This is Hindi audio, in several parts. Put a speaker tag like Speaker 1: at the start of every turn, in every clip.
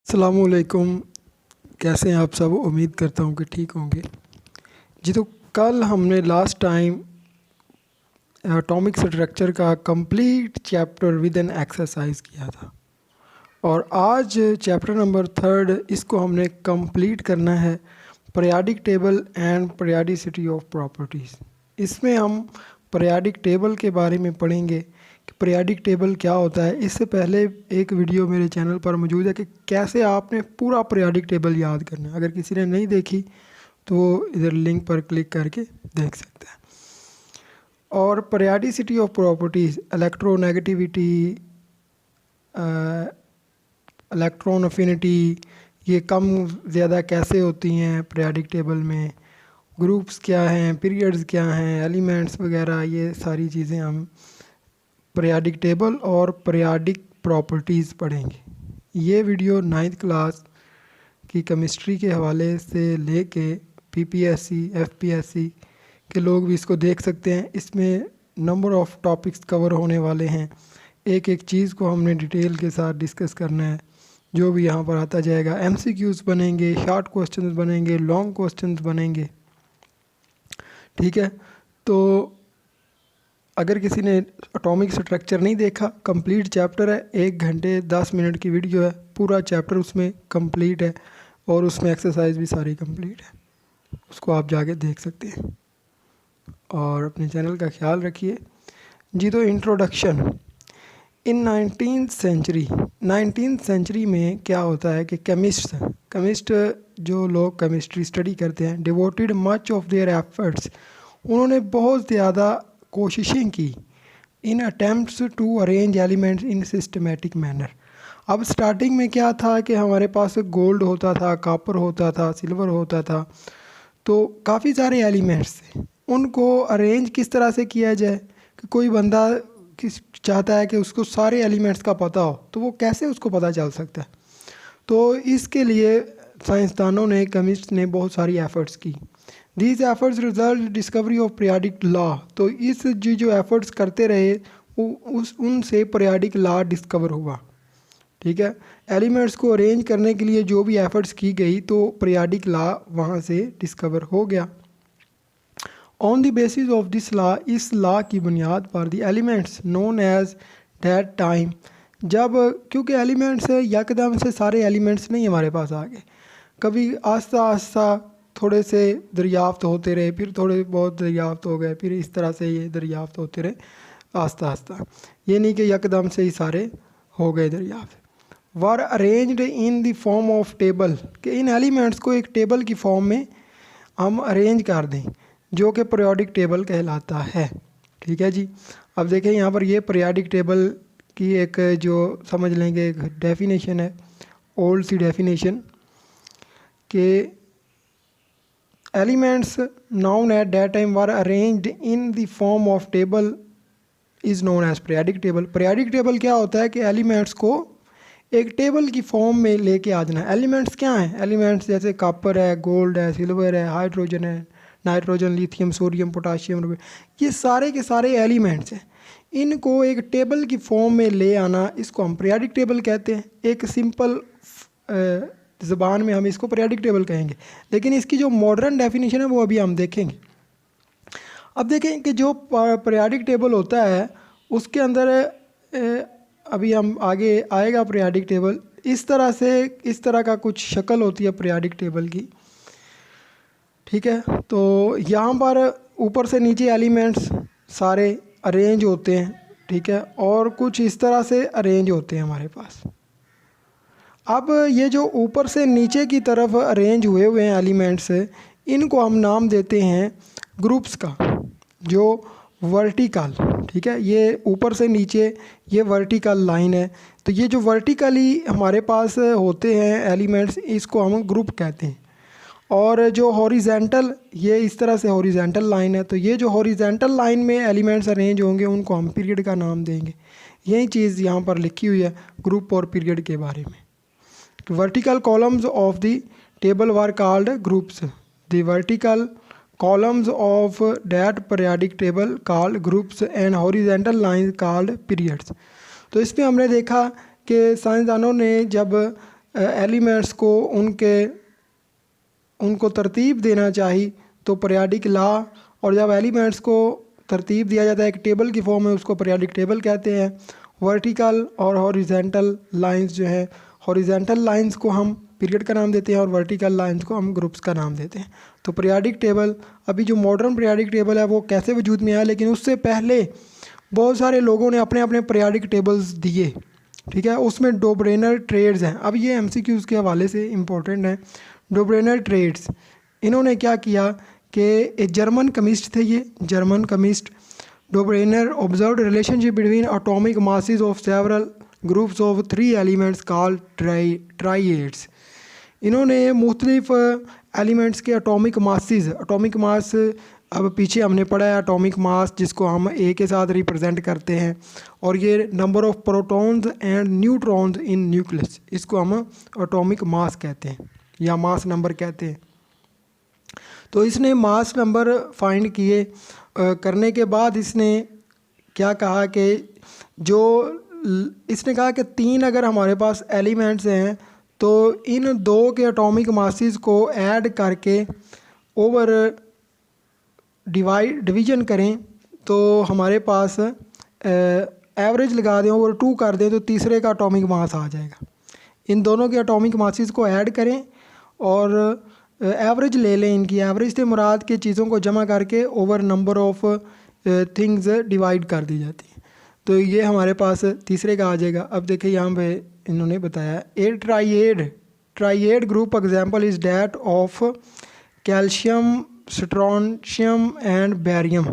Speaker 1: अस्सलामुअलैकुम। कैसे हैं आप सब? उम्मीद करता हूँ कि ठीक होंगे जी। तो कल हमने लास्ट टाइम एटॉमिक स्ट्रक्चर का complete chapter with an exercise किया था और आज चैप्टर नंबर 3 इसको हमने कंप्लीट करना है, periodic table and periodicity of properties. इसमें हम पीरियोडिक टेबल के बारे में पढ़ेंगे कि पीरियोडिक टेबल क्या होता है। इससे पहले एक वीडियो मेरे चैनल पर मौजूद है कि कैसे आपने पूरा पीरियोडिक टेबल याद करना है। अगर किसी ने नहीं देखी तो वो इधर लिंक पर क्लिक करके देख सकते हैं। और periodicity of properties, electronegativity, electron affinity, ये कम ज़्यादा कैसे होती हैं पीरियोडिक टेबल में, ग्रुप्स क्या हैं, पीरियड्स क्या हैं, एलिमेंट्स वगैरह, ये सारी चीज़ें हम पीरियोडिक टेबल और पीरियोडिक प्रॉपर्टीज़ पढ़ेंगे। ये वीडियो 9th क्लास की केमिस्ट्री के हवाले से लेके पीपीएससी, एफपीएससी के लोग भी इसको देख सकते हैं। इसमें नंबर ऑफ़ टॉपिक्स कवर होने वाले हैं। एक एक चीज़ को हमने डिटेल के साथ डिस्कस करना है। जो भी यहाँ पर आता जाएगा, एमसीक्यूज़ बनेंगे, शॉर्ट क्वेश्चंस बनेंगे, लॉन्ग क्वेश्चंस बनेंगे, ठीक है। तो अगर किसी ने एटॉमिक स्ट्रक्चर नहीं देखा, कंप्लीट चैप्टर है, 1 घंटे 10 मिनट की वीडियो है, पूरा चैप्टर उसमें कंप्लीट है और उसमें एक्सरसाइज भी सारी कंप्लीट है, उसको आप जाके देख सकते हैं। और अपने चैनल का ख्याल रखिए जी। तो इंट्रोडक्शन। इन 19th सेंचुरी में क्या होता है कि केमिस्ट जो लोग केमिस्ट्री स्टडी करते हैं, devoted much of their efforts, उन्होंने बहुत ज़्यादा कोशिशें की in attempts to arrange elements in systematic manner. अब स्टार्टिंग में क्या था कि हमारे पास गोल्ड होता था, कॉपर होता था, सिल्वर होता था, तो काफ़ी सारे एलिमेंट्स थे। उनको अरेंज किस तरह से किया जाए कि कोई बंदा चाहता है कि उसको सारे एलिमेंट्स का पता हो, तो वो कैसे उसको पता चल सकता है। तो इसके लिए साइंसदानों ने, केमिस्ट ने बहुत सारी एफ़र्ट्स की। These efforts result discovery of periodic law. तो इस जो एफर्ट्स करते रहे उनसे पीरियोडिक लॉ डिस्कवर हुआ, ठीक है। एलिमेंट्स को अरेंज करने के लिए जो भी एफर्ट्स की गई तो पीरियोडिक लॉ वहाँ से डिस्कवर हो गया। On the basis of this law, इस लॉ की बुनियाद पर the elements known as that time, जब क्योंकि एलिमेंट्स यकदम से सारे एलिमेंट्स नहीं हमारे पास आ गए, कभी आस्ता आस्ता थोड़े से दरियाफ्त होते रहे, फिर थोड़े बहुत दरियाफ्त हो गए, फिर इस तरह से ये दरियाफ्त होते रहे आस्ता आस्ता। ये नहीं कि यकदम से ही सारे हो गए दरियाफ्त। Were arranged in the form of table, कि इन एलिमेंट्स को एक टेबल की फॉर्म में हम अरेंज कर दें, जो कि पीरियोडिक टेबल कहलाता है, ठीक है जी। अब देखें यहाँ पर ये पीरियोडिक टेबल की एक जो समझ लेंगे एक डेफिनेशन है, ओल्ड सी डेफिनेशन, कि elements known at that time were arranged in the form of table is known as periodic table। periodic table क्या होता है कि एलिमेंट्स को एक टेबल की फॉर्म में लेके आ जाना। एलिमेंट्स क्या हैं? एलिमेंट्स जैसे कॉपर है, गोल्ड है, सिल्वर है, हाइड्रोजन है, नाइट्रोजन, लिथियम, सोडियम, पोटाशियम, ये सारे के सारे एलिमेंट्स हैं। इनको एक टेबल की फॉर्म में ले आना, इसको हम पीरियोडिक टेबल कहते हैं। एक सिंपल ज़बान में हम इसको पीरियोडिक टेबल कहेंगे, लेकिन इसकी जो मॉडर्न डेफिनेशन है वो अभी हम देखेंगे। अब देखें कि जो पीरियोडिक टेबल होता है उसके अंदर अभी हम आगे आएगा पीरियोडिक टेबल इस तरह से, इस तरह का कुछ शक्ल होती है पीरियोडिक टेबल की, ठीक है। तो यहाँ पर ऊपर से नीचे एलिमेंट्स सारे अरेंज होते हैं, ठीक है, और कुछ इस तरह से अरेंज होते हैं हमारे पास। अब ये जो ऊपर से नीचे की तरफ अरेंज हुए हैं एलिमेंट्स, इनको हम नाम देते हैं ग्रुप्स का, जो वर्टिकल, ठीक है। ये ऊपर से नीचे ये वर्टिकल लाइन है, तो ये जो वर्टिकली हमारे पास होते हैं एलिमेंट्स, इसको हम ग्रुप कहते हैं। और जो हॉरिजेंटल, ये इस तरह से हॉरिजेंटल लाइन है, तो ये जो हॉरिजेंटल लाइन में एलिमेंट्स अरेंज होंगे उनको हम पीरियड का नाम देंगे। यही चीज़ यहाँ पर लिखी हुई है ग्रुप और पीरियड के बारे में। Vertical columns of the table were called groups. The vertical columns of that periodic table called groups and horizontal lines called periods. तो इसमें हमने देखा कि साइंसदानों ने जब एलिमेंट्स को उनको तरतीब देना चाहिए तो पीरियाडिक लॉ, और जब एलिमेंट्स को तरतीब दिया जाता है एक टेबल की फॉर्म में उसको पीरियाडिक टेबल कहते हैं। वर्टिकल और हॉरिजेंटल लाइंस जो है, हॉरिजेंटल लाइंस को हम पीरियड का नाम देते हैं और वर्टिकल लाइंस को हम ग्रुप्स का नाम देते हैं। तो पीरियाडिक टेबल, अभी जो मॉडर्न पीरियाडिक टेबल है वो कैसे वजूद में आया, लेकिन उससे पहले बहुत सारे लोगों ने अपने अपने पीरियाडिक टेबल्स दिए, ठीक है। उसमें डोब्रेनर ट्रेड्स हैं। अब ये एमसीक्यूज़ के हवाले से इम्पोर्टेंट है। डोब्रेनर ट्रेड्स, इन्होंने क्या किया कि एक जर्मन केमिस्ट थे, ये German chemist Dobereiner observed relationship between atomic masses of several groups of 3 elements called triads. इन्होंने मुख्तलिफ एलिमेंट्स के एटॉमिक मास, अब पीछे हमने पढ़ा है एटॉमिक मास जिसको हम ए के साथ रिप्रेजेंट करते हैं, और ये number of protons and neutrons in nucleus, इसको हम एटॉमिक मास कहते हैं या मास नंबर कहते हैं। तो इसने मास नंबर फाइंड किए, करने के बाद इसने क्या कहा कि इसने कहा कि 3 अगर हमारे पास एलिमेंट्स हैं तो इन 2 के एटॉमिक मासेस को ऐड करके ओवर डिवीजन करें तो हमारे पास एवरेज लगा दें, ओवर 2 कर दें तो तीसरे का एटॉमिक मास आ जाएगा। इन दोनों के एटॉमिक मासेस को ऐड करें और एवरेज ले लें। इनकी एवरेज से मुराद के चीज़ों को जमा करके over number of things divide कर दी जाती है, तो ये हमारे पास तीसरे का आ जाएगा। अब देखिए यहाँ पे इन्होंने बताया a triad group example is that of calcium, strontium and barium.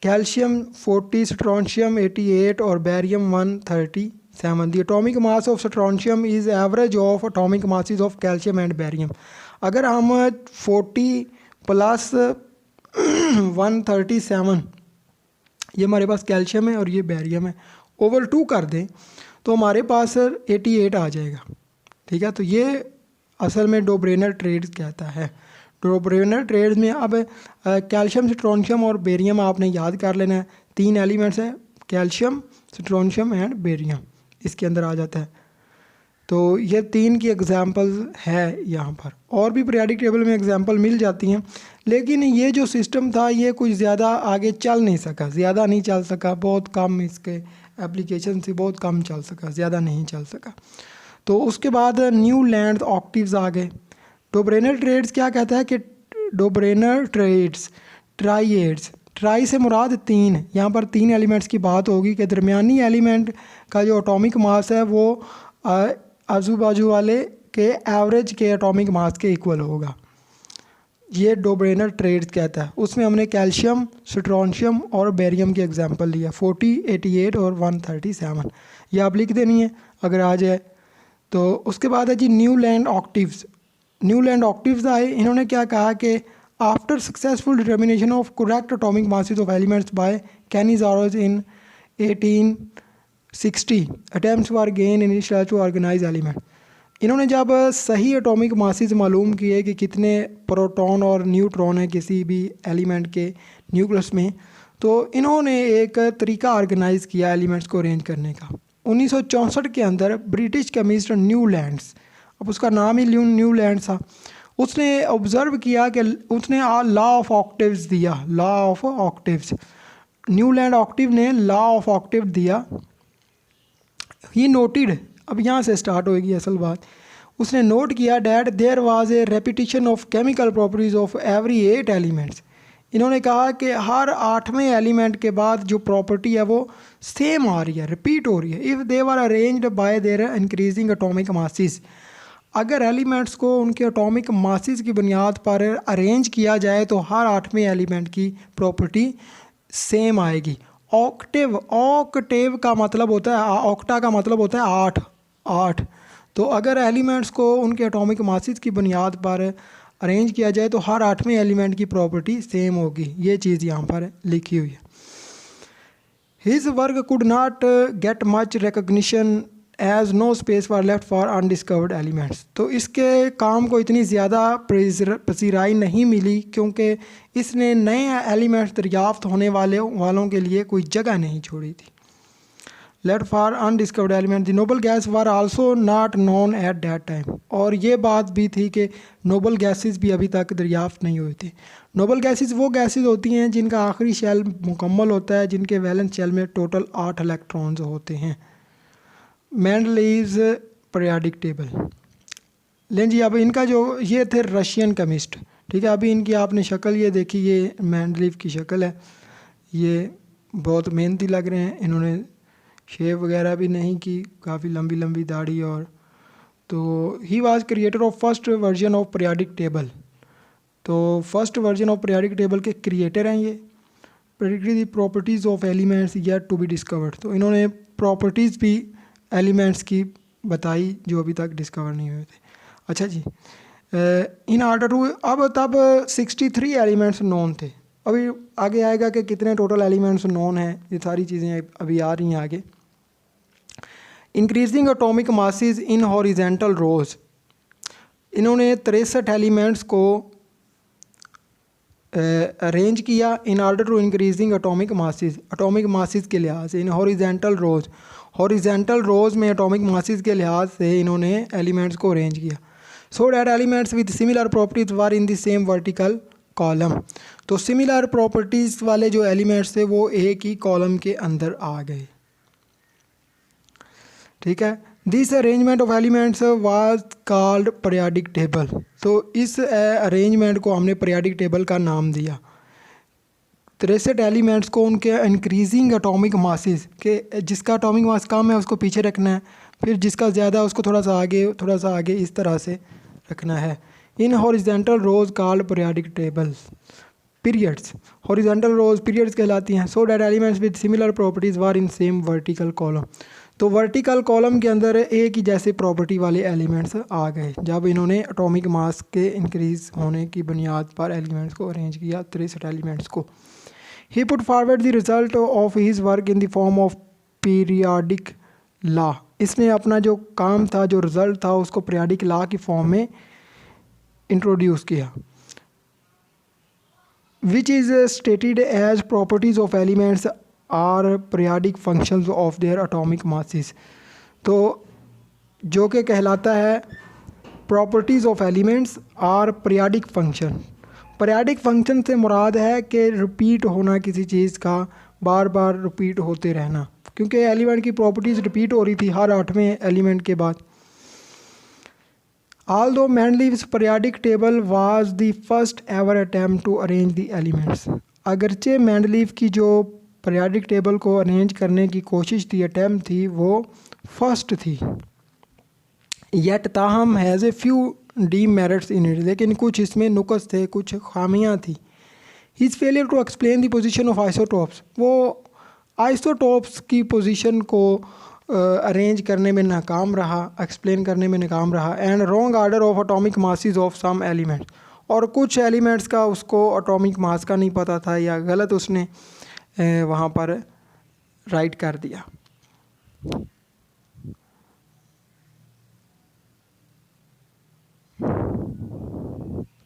Speaker 1: Calcium 40, strontium 88 और barium 137। The atomic mass of strontium is average of atomic masses of calcium and barium. अगर हम 40 प्लस 137, ये हमारे पास कैल्शियम है और ये बैरियम है, ओवर 2 कर दें तो हमारे पास 88 आ जाएगा, ठीक है। तो ये असल में डोब्रेनर ट्रेड्स कहता है। डोब्रेनर ट्रेड्स में अब कैल्शियम, स्ट्रोंशियम और बेरियम आपने याद कर लेना है। 3 एलिमेंट्स हैं, कैल्शियम, स्ट्रोंशियम एंड बेरियम, इसके अंदर आ जाता है। तो ये 3 की एग्जांपल्स है यहाँ पर, और भी पीरियाडिक टेबल में एग्जांपल मिल जाती हैं, लेकिन ये जो सिस्टम था ये कुछ ज़्यादा आगे चल नहीं सका, ज़्यादा नहीं चल सका, बहुत कम इसके एप्लीकेशन से बहुत कम चल सका, ज़्यादा नहीं चल सका। तो उसके बाद न्यू लैंड ऑक्टिव्स आ गए। डोब्रेनर ट्रेड्स क्या कहता है कि डोब्रेनर ट्रेड्स ट्राइएड्स, ट्राई से मुराद 3, यहाँ पर 3 एलिमेंट्स की बात होगी कि दरमियानी एलिमेंट का जो एटॉमिक मास है वो आजू बाजू वाले के एवरेज के एटॉमिक मास के इक्वल होगा। ये डोब्रेनर ट्रेड्स कहता है। उसमें हमने कैल्शियम, स्ट्रोंशियम और बेरियम की एग्जांपल लिया, 40, 88 और 137, ये आप लिख देनी है अगर आ जाए। तो उसके बाद है जी Newlands octaves. Newlands octaves आए, इन्होंने क्या कहा कि after successful determination of correct atomic masses of elements by Cannizzaro's in 1860 attempts were gain in research to organize element. इन्होंने जब सही एटॉमिक मासेस मालूम किए कि कितने प्रोटॉन और न्यूट्रॉन है किसी भी एलिमेंट के न्यूक्लियस में, तो इन्होंने एक तरीका ऑर्गेनाइज़ किया एलिमेंट्स को अरेंज करने का। 1964 के अंदर ब्रिटिश केमिस्ट न्यूलैंड्स, अब उसका नाम ही न्यूलैंड था, उसने ऑब्ज़र्व किया कि उसने लॉ ऑफ ऑक्टिव्स दिया, law of octaves. Newland octave ने लॉ ऑफ ऑक्टिव दिया। ही नोटेड, अब यहाँ से स्टार्ट होएगी असल बात, उसने नोट किया that there was a repetition of chemical properties of every 8 elements. इन्होंने कहा कि हर 8वें एलिमेंट के बाद जो प्रॉपर्टी है वो सेम आ रही है, रिपीट हो रही है। If they were arranged bye their increasing atomic masses, अगर एलिमेंट्स को उनके एटॉमिक मासेस की बुनियाद पर अरेंज किया जाए तो हर 8वें एलिमेंट की प्रॉपर्टी सेम आएगी। ऑक्टेव का मतलब होता है, ऑक्टा का मतलब होता है 8। तो अगर एलिमेंट्स को उनके एटॉमिक मासेस की बुनियाद पर अरेंज किया जाए तो हर 8वें एलिमेंट की प्रॉपर्टी सेम होगी। ये चीज़ यहाँ पर लिखी हुई है। His work could not get much recognition as no space for left for undiscovered elements. तो इसके काम को इतनी ज़्यादा पसीराई नहीं मिली क्योंकि इसने नए एलिमेंट्स दरियाफ्त होने वालों के लिए कोई जगह नहीं छोड़ी थी। Left for undiscovered element the noble gas were also not known at that time. और ये बात भी थी कि नोबल गैसेस भी अभी तक दरियाफ्त नहीं हुए थे। नोबल गैसेस वो गैसेस होती हैं जिनका आखिरी शेल मुकम्मल होता है, जिनके वैलेंस शेल में टोटल 8 इलेक्ट्रॉन्स होते हैं। Mendeleev's periodic table. लें जी, अब इनका जो ये थे रशियन केमिस्ट, ठीक है। अभी इनकी आपने शक्ल ये देखी, ये मेंडलीव की शक्ल है। ये बहुत मेहनती लग रहे हैं, इन्होंने शेव वगैरह भी नहीं की, काफ़ी लंबी लंबी दाढ़ी। और तो he was creator of first version of periodic table. तो first version of periodic table के क्रिएटर हैं ये। Predicted the properties of elements yet to be discovered. तो इन्होंने प्रॉपर्टीज़ भी एलिमेंट्स की बताई जो अभी तक डिस्कवर नहीं हुए थे। अच्छा जी, इन ऑर्डर टू, अब तब 63 एलिमेंट्स नोन थे। अभी आगे आएगा कि कितने टोटल एलिमेंट्स नोन हैं, ये सारी चीज़ें अभी आ रही हैं आगे। Increasing atomic masses in horizontal rows. इन्होंने 63 एलिमेंट्स को अरेंज किया in order to increasing atomic masses के लिहाज से इन हॉरिजेंटल रोज। हॉरिजेंटल रोज में एटॉमिक मासेस के लिहाज से इन्होंने एलिमेंट्स को अरेंज किया। सो that elements with similar properties were in the same vertical column. तो सिमिलर प्रॉपर्टीज़ वाले जो एलिमेंट्स थे वो एक ही कॉलम के अंदर आ गए, ठीक है। This arrangement of elements was called periodic table. तो इस अरेंजमेंट को हमने पीरियोडिक टेबल का नाम दिया। 63 एलिमेंट्स को उनके इंक्रीजिंग एटॉमिक मासेस के, जिसका एटॉमिक मास कम है उसको पीछे रखना है, फिर जिसका ज़्यादा उसको थोड़ा सा आगे इस तरह से रखना है। In horizontal rows called periodic tables periods. Horizontal rows periods कहलाती हैं। So that elements with similar properties were in same vertical column. तो वर्टिकल कॉलम के अंदर एक ही जैसे प्रॉपर्टी वाले एलिमेंट्स आ गए जब इन्होंने एटॉमिक मास के इंक्रीज होने की बुनियाद पर एलिमेंट्स को अरेंज किया, 63 एलिमेंट्स को। He put forward the result of his work in the form of periodic law. इसने अपना जो काम था, जो रिज़ल्ट था, उसको पीरियोडिक लॉ की फॉर्म में इंट्रोड्यूस किया। Which is stated as properties of elements are periodic functions of their atomic masses. तो जो कि कहलाता है properties of elements are periodic function. Periodic function से मुराद है कि रिपीट होना किसी चीज़ का, बार बार रिपीट होते रहना, क्योंकि एलिमेंट की प्रॉपर्टीज़ रिपीट हो रही थी हर 8वें एलिमेंट के बाद। Although Mendeleev's periodic table was the first ever attempt to arrange the elements। अगरचे मेंडलीव की जो पीरियोडिक टेबल को अरेंज करने की कोशिश थी, अटैम्प्ट थी, वो फर्स्ट थी। येट ताहम has a few demerits in it. लेकिन कुछ इसमें नुक्स थे, कुछ खामियां थी। His failure to explain the position of isotopes. वो आइसोटोप्स की पोजीशन को अरेंज करने में नाकाम रहा, एक्सप्लेन करने में नाकाम रहा। And wrong order of atomic masses of some elements. और कुछ एलिमेंट्स का उसको एटॉमिक मास का नहीं पता था, या गलत उसने वहाँ पर राइट कर दिया।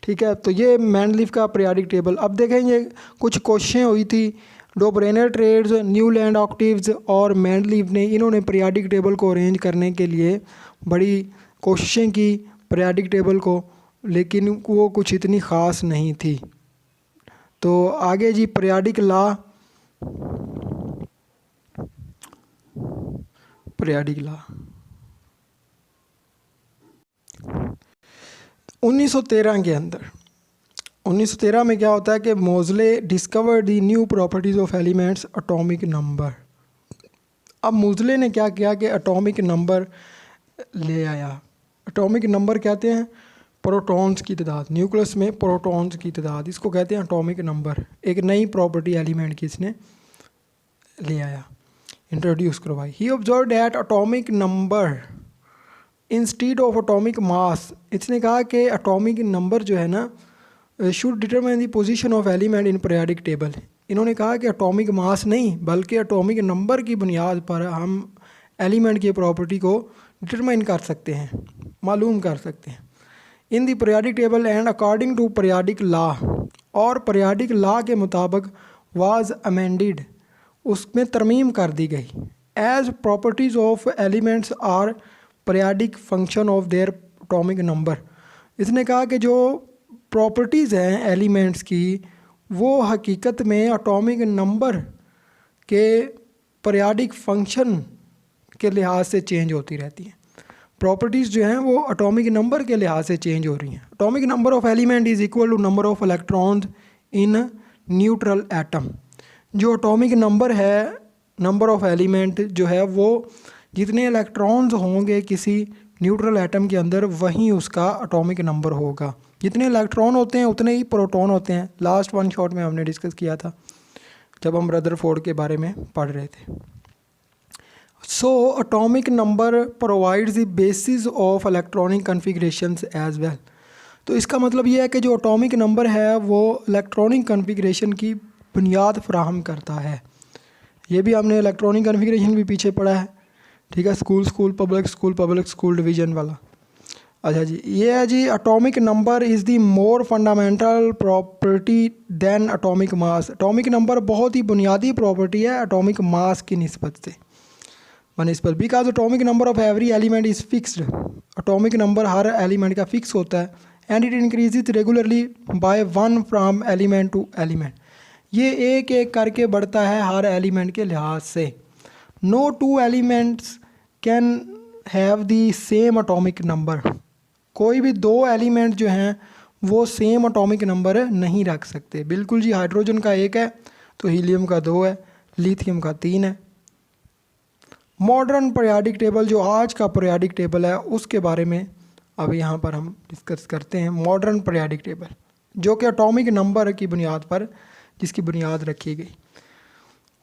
Speaker 1: ठीक है, तो ये मेंडलीव का पीरियोडिक टेबल। अब देखेंगे कुछ कोशिशें हुई थी। डोब्रेनर ट्रेड्स, न्यूलैंड ऑक्टिव्स और मेंडलीव ने, इन्होंने पीरियोडिक टेबल को अरेंज करने के लिए बड़ी कोशिशें की पीरियोडिक टेबल को, लेकिन वो कुछ इतनी ख़ास नहीं थी। तो आगे जी पीरियोडिक लॉ। पीरियोडिक लॉ 1913 के अंदर, 1913 में क्या होता है कि Moseley discovered the new properties of elements atomic number. अब मोज़ले ने क्या किया कि एटॉमिक नंबर ले आया। एटॉमिक नंबर कहते हैं प्रोटॉन्स की तादाद, न्यूक्लियस में प्रोटॉन्स की तादाद, इसको कहते हैं एटॉमिक नंबर। एक नई प्रॉपर्टी एलिमेंट की इसने ले आया, इंट्रोड्यूस करवाई। He observe that atomic number instead of atomic mass. इसने कहा कि एटॉमिक नंबर जो है ना should determine the position of element in periodic table. इन्होंने कहा कि एटॉमिक मास नहीं बल्कि एटॉमिक नंबर की बुनियाद पर हम एलिमेंट की प्रॉपर्टी को डिटरमाइन कर सकते हैं, मालूम कर सकते हैं। In the periodic table and according to periodic law. और पीरियोडिक लॉ के मुताबिक वाज अमेंडेड, उसमें तरमीम कर दी गई। As properties of elements are periodic function of their atomic number. इसने कहा कि जो प्रॉपर्टीज़ हैं एलिमेंट्स की वो हकीकत में एटॉमिक नंबर के पीरियाडिक फंक्शन के लिहाज से चेंज होती रहती हैं। प्रॉपर्टीज़ जो हैं वो एटॉमिक नंबर के लिहाज से चेंज हो रही हैं। Atomic number of element is equal to number of electrons in neutral atom. जो एटॉमिक नंबर है, नंबर ऑफ एलिमेंट जो है वो जितने इलेक्ट्रॉन्स होंगे किसी न्यूट्रल एटम के अंदर वहीं उसका एटॉमिक नंबर होगा। जितने इलेक्ट्रॉन होते हैं उतने ही प्रोटॉन होते हैं। लास्ट वन शॉट में हमने डिस्कस किया था जब हम रदरफोर्ड के बारे में पढ़ रहे थे। So atomic number provides the basis of electronic configurations as well. तो इसका मतलब ये है कि जो एटॉमिक नंबर है वो इलेक्ट्रॉनिक कन्फिग्रेशन की बुनियाद फराहम करता है। ये भी हमने इलेक्ट्रॉनिक कन्फिग्रेशन भी पीछे पढ़ा है, ठीक है, स्कूल पब्लिक स्कूल डिवीज़न वाला। अच्छा जी, ये है जी, atomic number is the more fundamental property than atomic mass. Atomic number बहुत ही बुनियादी प्रॉपर्टी है एटॉमिक मास की निस्बत से बनस्पत। Because atomic number of every element is fixed. Atomic number हर एलिमेंट का फिक्स होता है। And it increases regularly by one from element to element. ये एक एक करके बढ़ता है हर एलिमेंट के लिहाज से। No two elements can have the same atomic number. कोई भी दो एलिमेंट जो हैं वो सेम एटॉमिक नंबर नहीं रख सकते। बिल्कुल जी, हाइड्रोजन का 1 है तो हीलियम का 2 है, लिथियम का 3 है। मॉडर्न पीरियाडिक टेबल, जो आज का पीरियाडिक टेबल है, उसके बारे में अब यहाँ पर हम डिस्कस करते हैं। मॉडर्न पीरियाडिक टेबल जो कि एटॉमिक नंबर की बुनियाद पर, जिसकी बुनियाद रखी गई।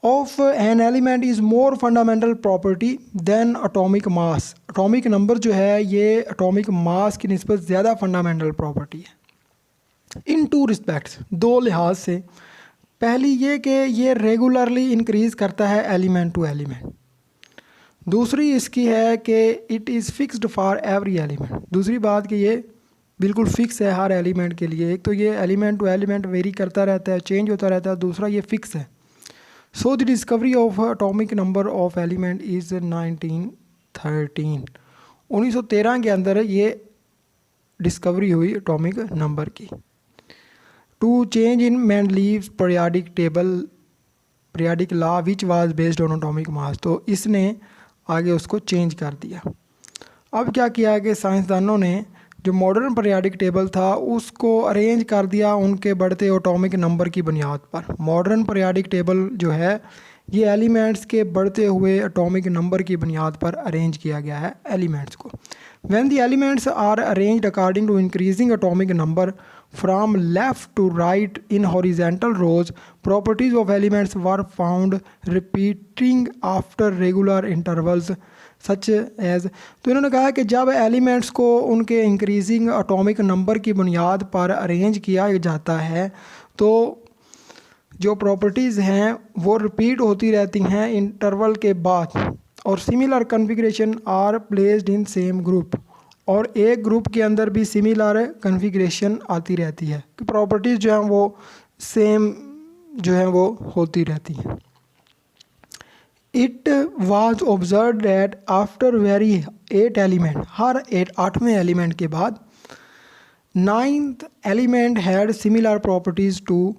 Speaker 1: Of an element is more fundamental property than atomic mass. Atomic number जो है ये एटॉमिक मास की निस्बत ज़्यादा फंडामेंटल प्रॉपर्टी है इन टू रिस्पेक्ट्स, दो लिहाज से। पहली ये कि ये रेगुलरली इंक्रीज़ करता है एलिमेंट टू एलिमेंट। दूसरी इसकी है कि it is fixed for every element. दूसरी बात कि ये बिल्कुल फिक्स है हर एलिमेंट के लिए। एक तो ये एलिमेंट टू एलिमेंट वेरी करता रहता है, चेंज होता रहता है। दूसरा ये फिक्स है। So the discovery of atomic number of element is 1913। 1913 के अंदर ये डिस्कवरी हुई एटॉमिक नंबर की। To change in Mendeleev's periodic table, periodic law which was based on atomic mass. तो इसने आगे उसको चेंज कर दिया। अब क्या किया कि साइंसदानों ने जो मॉडर्न पीरियाडिक टेबल था उसको अरेंज कर दिया उनके बढ़ते एटॉमिक नंबर की बुनियाद पर। मॉडर्न पीरियाडिक टेबल जो है ये एलिमेंट्स के बढ़ते हुए एटॉमिक नंबर की बुनियाद पर अरेंज किया गया है एलिमेंट्स को। When the elements are arranged according to increasing atomic number from left to right in horizontal rows, properties of elements were found repeating after regular intervals such as। तो इन्होंने कहा कि जब एलिमेंट्स को उनके इंक्रीजिंग एटॉमिक नंबर की बुनियाद पर अरेंज किया जाता है तो जो प्रॉपर्टीज़ हैं वो रिपीट होती रहती हैं इंटरवल के बाद, और similar configuration are placed in same group, और एक ग्रुप के अंदर भी सिमिलर कन्फिग्रेशन आती रहती है कि प्रॉपर्टीज़ जो हैं वो सेम जो हैं वो होती रहती हैं। It was observe that after very 8 element, हर 8वें एलिमेंट के बाद 9th element had similar properties to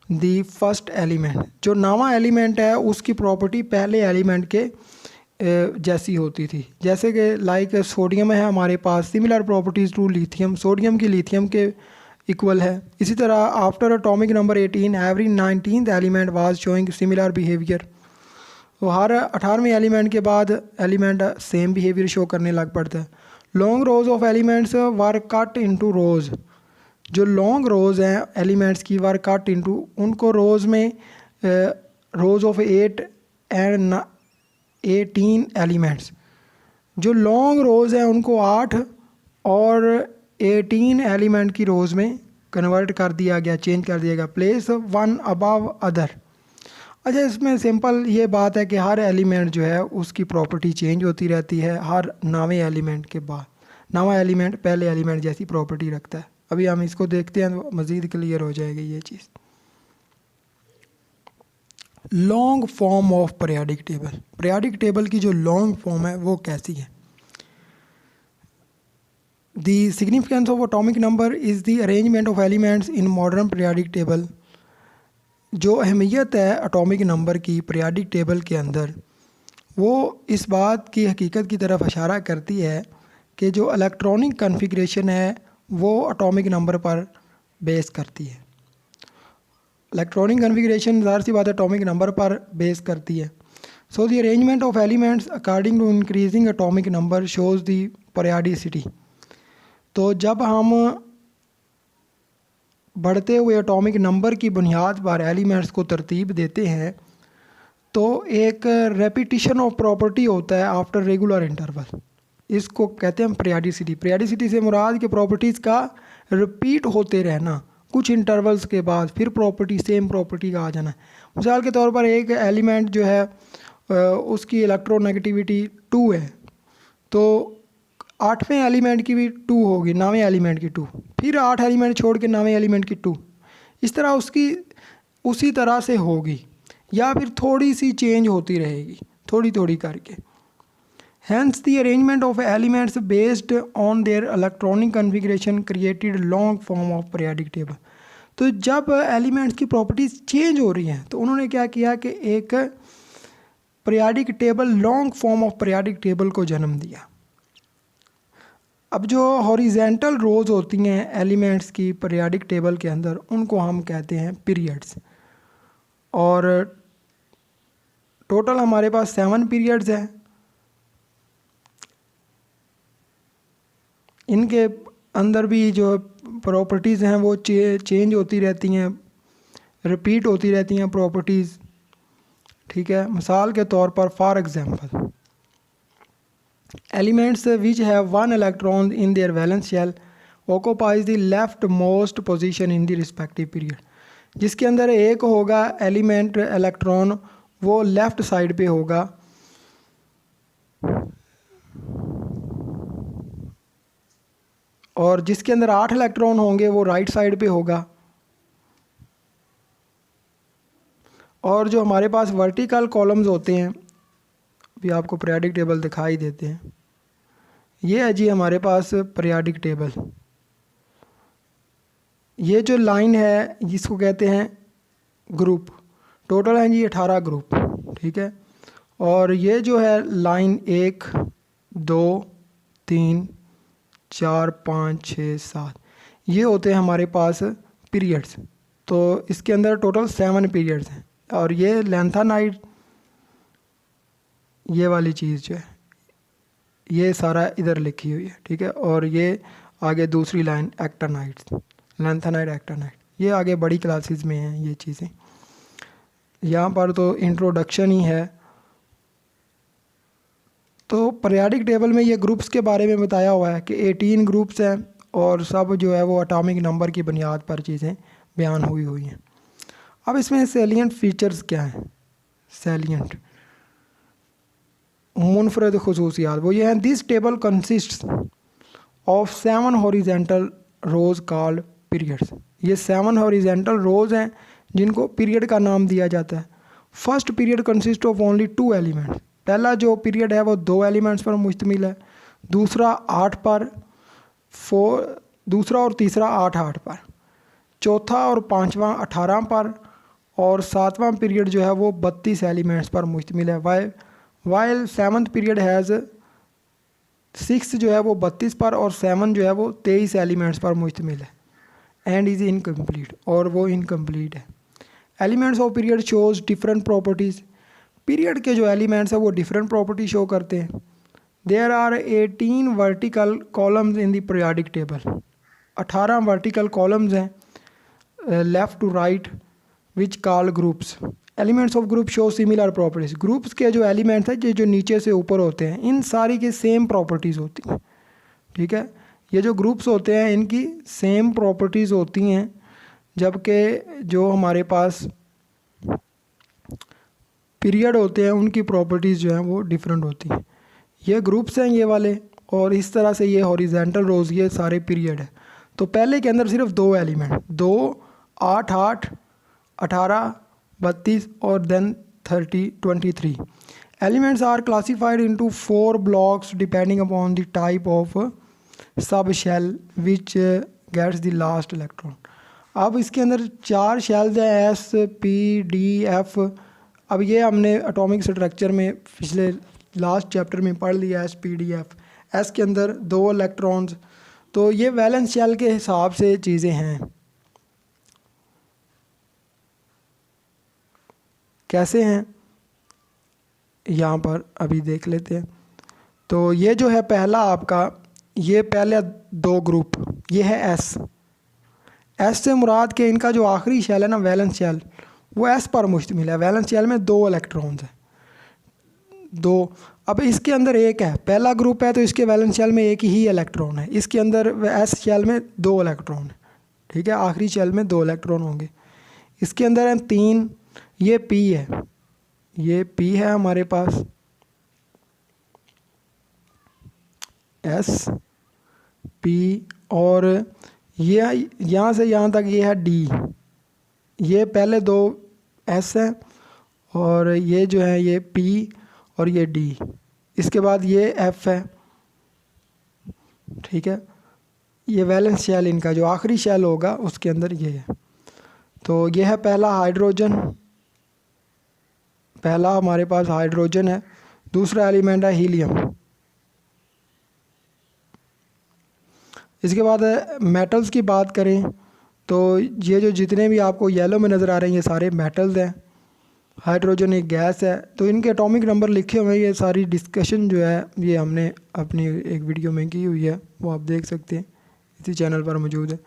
Speaker 1: the first element. जो 9वां एलिमेंट है उसकी प्रॉपर्टी पहले एलिमेंट के जैसी होती थी। जैसे कि लाइक सोडियम है हमारे पास, similar properties to lithium, sodium की लिथियम के इक्वल है। इसी तरह after atomic number 18 every 19th element was showing similar behaviour. तो हर 18वें एलिमेंट के बाद एलिमेंट सेम बिहेवियर शो करने लग पड़ता है। Long rose of elements were cut into रोज। जो लॉन्ग रोज हैं एलिमेंट्स की वर कट इनटू, उनको रोज में रोज ऑफ 8 एंड 18 एलिमेंट्स, जो लॉन्ग रोज़ हैं उनको 8 और 18 एलिमेंट की रोज़ में कन्वर्ट कर दिया गया, चेंज कर दिया गया, प्लेस वन अबव अदर। अच्छा, इसमें सिंपल ये बात है कि हर एलिमेंट जो है उसकी प्रॉपर्टी चेंज होती रहती है हर 9वें एलिमेंट के बाद। 9वां एलिमेंट पहले एलिमेंट जैसी प्रॉपर्टी रखता है। अभी हम इसको देखते हैं तो मज़ीद क्लियर हो जाएगी ये चीज़। Long form of periodic table, periodic table की जो लॉन्ग फॉर्म है वो कैसी है? The significance of atomic number is the arrangement of elements in modern periodic table. जो अहमियत है एटॉमिक नंबर की पीरियाडिक टेबल के अंदर, वो इस बात की हकीकत की तरफ इशारा करती है कि जो इलेक्ट्रॉनिक कॉन्फ़िगरेशन है वो एटॉमिक नंबर पर बेस करती है। इलेक्ट्रॉनिक कॉन्फ़िगरेशन ज़ाहिर सी बात है एटॉमिक नंबर पर बेस करती है। So the arrangement of elements according to increasing atomic number shows the periodicity. तो जब हम बढ़ते हुए एटॉमिक नंबर की बुनियाद पर एलिमेंट्स को तरतीब देते हैं तो एक रेपिटिशन ऑफ प्रॉपर्टी होता है आफ्टर रेगुलर इंटरवल, इसको कहते हैं पीरियाडिसिटी। पीरियाडिसिटी से मुराद के प्रॉपर्टीज़ का रिपीट होते रहना, कुछ इंटरवल्स के बाद फिर प्रॉपर्टी सेम प्रॉपर्टी का आ जाना। मिसाल के तौर पर एक एलिमेंट जो है उसकी इलेक्ट्रोनेगेटिविटी 2 है, तो 8वें एलिमेंट की भी 2 होगी, 9वें एलिमेंट की 2, फिर 8 एलिमेंट छोड़ के 9वें एलिमेंट की 2, इस तरह उसकी उसी तरह से होगी, या फिर थोड़ी सी चेंज होती रहेगी थोड़ी थोड़ी करके। Hence the arrangement of elements based on their electronic configuration created long form of periodic table। तो जब एलिमेंट्स की प्रॉपर्टीज़ चेंज हो रही हैं तो उन्होंने क्या किया कि एक periodic table, long form of periodic table को जन्म दिया। अब जो हॉरिजेंटल रोज़ होती हैं एलिमेंट्स की पीरियाडिक टेबल के अंदर, उनको हम कहते हैं पीरियड्स। और टोटल हमारे पास 7 पीरियड्स हैं। इनके अंदर भी जो प्रॉपर्टीज़ हैं वो चेंज होती रहती हैं, रिपीट होती रहती हैं प्रॉपर्टीज़, ठीक है। मिसाल के तौर पर for example elements which have 1 electron in their valence shell occupies the left most position in the respective period. जिसके अंदर एक होगा एलिमेंट इलेक्ट्रॉन, वो लेफ़्ट साइड पे होगा, और जिसके अंदर 8 इलेक्ट्रॉन होंगे वो राइट साइड पे होगा। और जो हमारे पास वर्टिकल कॉलम्स होते हैं, भी आपको पीरियाडिक टेबल दिखाई देते हैं, ये है जी हमारे पास पीरियाडिक टेबल। ये जो लाइन है जिसको कहते हैं ग्रुप, टोटल हैं जी 18 ग्रुप, ठीक है। और ये जो है लाइन 1 2 3 4 5 6 7, ये होते हैं हमारे पास पीरियड्स। तो इसके अंदर टोटल 7 पीरियड्स हैं। और ये लेंथानाइड, ये वाली चीज़ जो है ये सारा इधर लिखी हुई है, ठीक है। और ये आगे दूसरी लाइन एक्टानाइड्स, लेंथानाइड एक्टानाइड, ये आगे बड़ी क्लासेस में हैं ये चीज़ें। यहाँ पर तो इंट्रोडक्शन ही है। तो पीरियाडिक टेबल में ये ग्रुप्स के बारे में बताया हुआ है कि 18 ग्रुप्स हैं और सब जो है वो एटॉमिक नंबर की बुनियाद पर चीज़ें बयान हुई हैं। अब इसमें सैलिएंट फीचर्स क्या हैं? सैलिएंट मुनफरद खुसूसियात वो ये हैं, this table consists of 7 horizontal rows called periods. ये 7 हॉरिजेंटल रोज़ हैं जिनको पीरियड का नाम दिया जाता है। First period consist of only 2 elements. पहला जो पीरियड है वो 2 एलिमेंट्स पर मुश्तमिल है, दूसरा 8 पर, दूसरा और तीसरा 8 पर, चौथा और पांचवा 18 पर, और 7वां पीरियड जो है वो 32 एलिमेंट्स पर मुश्तमिल है। वाइल 7th पीरियड हैज़ 6 जो है वो 32 पर और 7 जो है वो 23 एलिमेंट्स पर मुश्तमिल है। एंड इज़ इनकम्प्लीट, और वो इनकम्प्लीट है। Elements of period shows different properties. Period के जो एलिमेंट्स हैं वो डिफरेंट प्रॉपर्टी शो करते हैं। There are 18 vertical columns in the periodic table. 18 vertical columns हैं left to right which call groups. Elements of group show similar properties. Groups के जो एलिमेंट्स हैं जो नीचे से ऊपर होते हैं, इन सारी की सेम प्रॉपर्टीज़ होती हैं, ठीक है। ये जो ग्रुप्स होते हैं इनकी सेम प्रॉपर्टीज़ होती हैं, जबकि जो हमारे पास पीरियड होते हैं उनकी प्रॉपर्टीज़ जो हैं वो डिफरेंट होती हैं। ये ग्रुप्स हैं ये वाले, और इस तरह से ये हॉरिजेंटल रोज़, ये सारे पीरियड है। तो पहले के अंदर सिर्फ 2 एलिमेंट, 2 8 8 18 32 और then 23. Elements are classified into 4 blocks depending upon the type of subshell which gets the last electron. अब इसके अंदर 4 शेल्स हैं, एस पी डी एफ. अब ये हमने एटॉमिक स्ट्रक्चर में पिछले लास्ट चैप्टर में पढ़ लिया, S P D F. S के अंदर 2 इलेक्ट्रॉन्स. तो ये वैलेंस शेल के हिसाब से चीज़ें हैं. कैसे हैं यहाँ पर अभी देख लेते हैं. तो ये जो है पहला आपका, ये पहले 2 ग्रुप, ये है एस. एस से मुराद के इनका जो आखिरी शेल है ना, वैलेंस शेल, वो एस पर मुश्तमिल है. वैलेंस शेल में 2 इलेक्ट्रॉन्स हैं, 2. अब इसके अंदर एक है, पहला ग्रुप है तो इसके वैलेंस शेल में एक ही इलेक्ट्रॉन है. इसके अंदर एस शेल में 2 इलेक्ट्रॉन है. ठीक है, आखिरी शेल में 2 इलेक्ट्रॉन होंगे. इसके अंदर है 3. ये पी है, ये पी है हमारे पास, एस पी. और ये यहाँ से यहाँ तक ये है डी. ये पहले 2 एस हैं और ये जो है ये पी और ये डी. इसके बाद ये एफ है. ठीक है, ये वैलेंस शेल इनका जो आखिरी शेल होगा उसके अंदर ये है. तो ये है पहला हाइड्रोजन, पहला हमारे पास हाइड्रोजन है. दूसरा एलिमेंट है हीलियम. इसके बाद मेटल्स की बात करें तो ये जो जितने भी आपको येलो में नज़र आ रहे हैं ये सारे मेटल्स हैं. हाइड्रोजन एक गैस है, तो इनके एटॉमिक नंबर लिखे हुए हैं. ये सारी डिस्कशन जो है ये हमने अपनी एक वीडियो में की हुई है, वो आप देख सकते हैं, इसी चैनल पर मौजूद है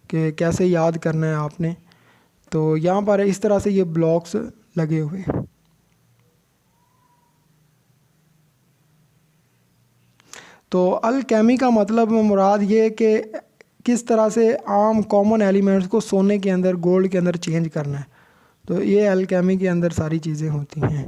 Speaker 1: कि कैसे याद करना है आपने. तो यहाँ पर इस तरह से ये ब्लॉक्स लगे हुए हैं. तो अलकेमी का मतलब मुराद ये कि किस तरह से आम कॉमन एलिमेंट्स को सोने के अंदर, गोल्ड के अंदर चेंज करना है. तो ये अलकेमी के अंदर सारी चीज़ें होती हैं.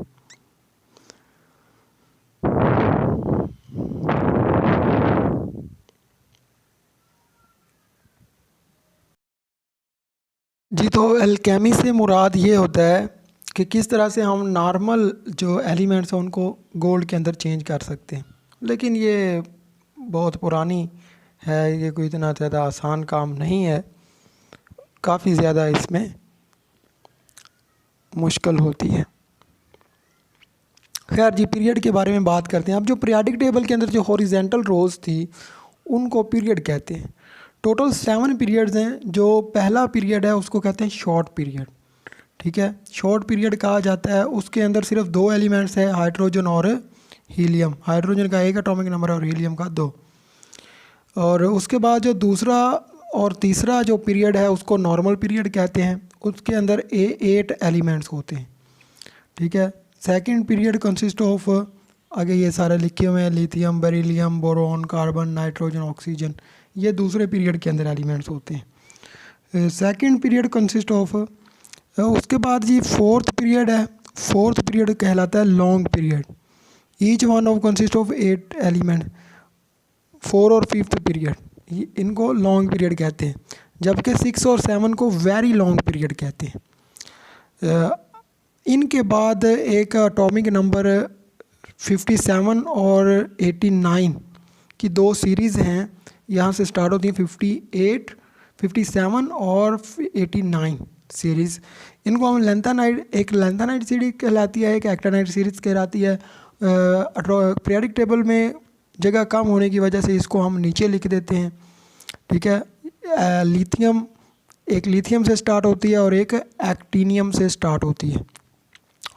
Speaker 1: जी, तो अलकेमी से मुराद ये होता है कि किस तरह से हम नॉर्मल जो एलिमेंट्स हैं उनको गोल्ड के अंदर चेंज कर सकते हैं. लेकिन ये बहुत पुरानी है, ये कोई इतना ज़्यादा आसान काम नहीं है, काफ़ी ज़्यादा इसमें मुश्किल होती है. खैर जी, पीरियड के बारे में बात करते हैं. अब जो पीरियाडिक टेबल के अंदर जो हॉरिजेंटल रोज़ थी उनको पीरियड कहते हैं. टोटल 7 पीरियड्स हैं. जो पहला पीरियड है उसको कहते हैं शॉर्ट पीरियड. ठीक है, शॉर्ट पीरियड कहा जाता है. उसके अंदर सिर्फ 2 एलिमेंट्स हैं, हाइड्रोजन और हीलियम. हाइड्रोजन का 1 एटॉमिक नंबर है और हीलियम का 2. और उसके बाद जो दूसरा और तीसरा जो पीरियड है उसको नॉर्मल पीरियड कहते हैं. उसके अंदर 8 एलिमेंट्स होते हैं. ठीक है, सेकंड पीरियड कंसिस्ट ऑफ, आगे ये सारे लिखे हुए हैं, lithium, beryllium, boron, carbon, nitrogen, oxygen. ये दूसरे पीरियड के अंदर एलिमेंट्स होते हैं. सेकंड पीरियड कंसिस्ट ऑफ, उसके बाद जी फोर्थ पीरियड है. फोर्थ पीरियड कहलाता है long period. Each one of consist of 8 element. 4 और 5th पीरियड इनको लॉन्ग पीरियड कहते हैं, जबकि 6 और 7 को वेरी लॉन्ग पीरियड कहते हैं. इनके बाद एक एटॉमिक नंबर 57 और 89 की 2 सीरीज़ हैं. यहाँ से स्टार्ट होती हैं 58, 57 और 89 सीरीज़. इनको हम लेंथानाइड, एक लेंथानाइड सीरीज कहलाती है, एक एक्टानाइड सीरीज़ कहलाती है. पीरियडिक टेबल में जगह कम होने की वजह से इसको हम नीचे लिख देते हैं. ठीक है, लिथियम, एक लिथियम से स्टार्ट होती है और एक एक्टीनियम से स्टार्ट होती है.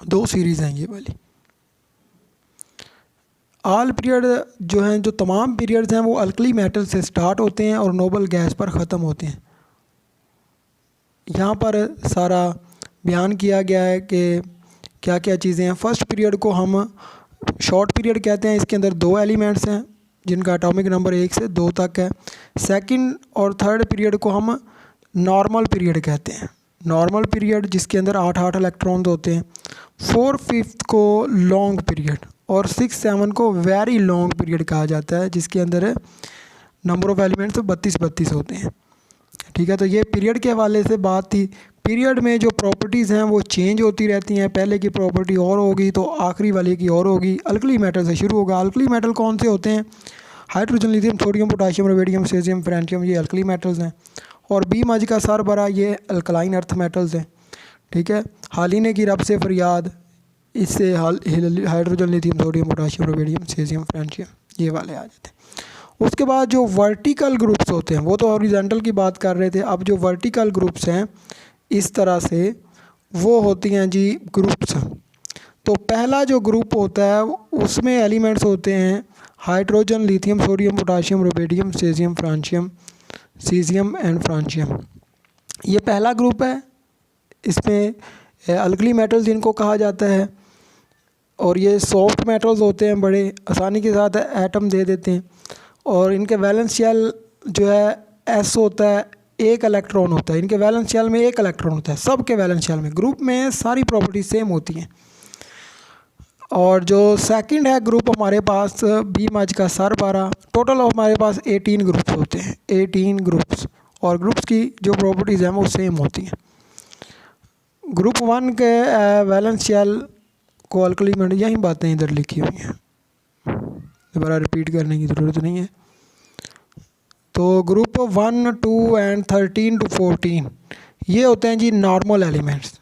Speaker 1: 2 सीरीज़ हैं ये वाली. ऑल पीरियड जो हैं, जो तमाम पीरियड्स हैं वो अल्कली मेटल से स्टार्ट होते हैं और नोबल गैस पर ख़त्म होते हैं. यहाँ पर सारा बयान किया गया है कि क्या क्या चीज़ें हैं. फर्स्ट पीरियड को हम शॉर्ट पीरियड कहते हैं. इसके अंदर 2 एलिमेंट्स हैं जिनका एटॉमिक नंबर 1 से 2 तक है. सेकंड और थर्ड पीरियड को हम नॉर्मल पीरियड कहते हैं. नॉर्मल पीरियड जिसके अंदर 8 इलेक्ट्रॉन्स होते हैं. 4, 5th को लॉन्ग पीरियड और 6, 7 को वेरी लॉन्ग पीरियड कहा जाता है, जिसके अंदर नंबर ऑफ़ एलिमेंट्स 32 होते हैं. ठीक है, तो ये पीरियड के हवाले से बात थी. पीरियड में जो प्रॉपर्टीज़ हैं वो चेंज होती रहती हैं, पहले की प्रॉपर्टी और होगी तो आखिरी वाले की और होगी। अल्कली मेटल से शुरू होगा। अल्कली मेटल कौन से होते हैं? Hydrogen, lithium, sodium, potassium, rubidium, caesium, francium, ये अल्कली मेटल्स हैं। और बी मज का सर बरा, ये अल्कलाइन अर्थ मेटल्स हैं। ठीक है। हालिने की रब से फरियाद, इससे hydrogen, lithium, sodium, potassium, rubidium, caesium, francium, ये वाले आ जाते हैं। उसके बाद जो वर्टिकल ग्रुप्स होते हैं, वो तो हॉरिजॉन्टल की बात कर रहे थे, अब जो वर्टिकल ग्रुप्स हैं इस तरह से, वो होती हैं जी ग्रुप्स। तो पहला जो ग्रुप होता है उसमें एलिमेंट्स होते हैं hydrogen, lithium, sodium, potassium, rubidium, caesium, francium, caesium and francium. ये पहला ग्रुप है। इसमें अल्कली मेटल्स इनको कहा जाता है। और ये सॉफ्ट मेटल्स होते हैं, बड़े आसानी के साथ एटम दे देते हैं। और इनके वैलेंस शेल जो है एस होता है, एक इलेक्ट्रॉन होता है। इनके वैलेंस शेल में एक इलेक्ट्रॉन होता है, सब के वैलेंस शेल में। ग्रुप में सारी प्रॉपर्टी सेम होती हैं। और जो सेकंड है ग्रुप हमारे पास बी मज का सर 12, टोटल हमारे पास 18 ग्रुप्स होते हैं, 18 ग्रुप्स। और ग्रुप्स की जो प्रॉपर्टीज़ हैं वो सेम होती हैं। ग्रुप 1 के वैलेंस शेल को अल्कली मेटल, यही बातें इधर लिखी हुई हैं, दोबारा रिपीट करने की ज़रूरत नहीं है। तो ग्रुप 1, 2 एंड 13 to 14 ये होते हैं जी नॉर्मल एलिमेंट्स।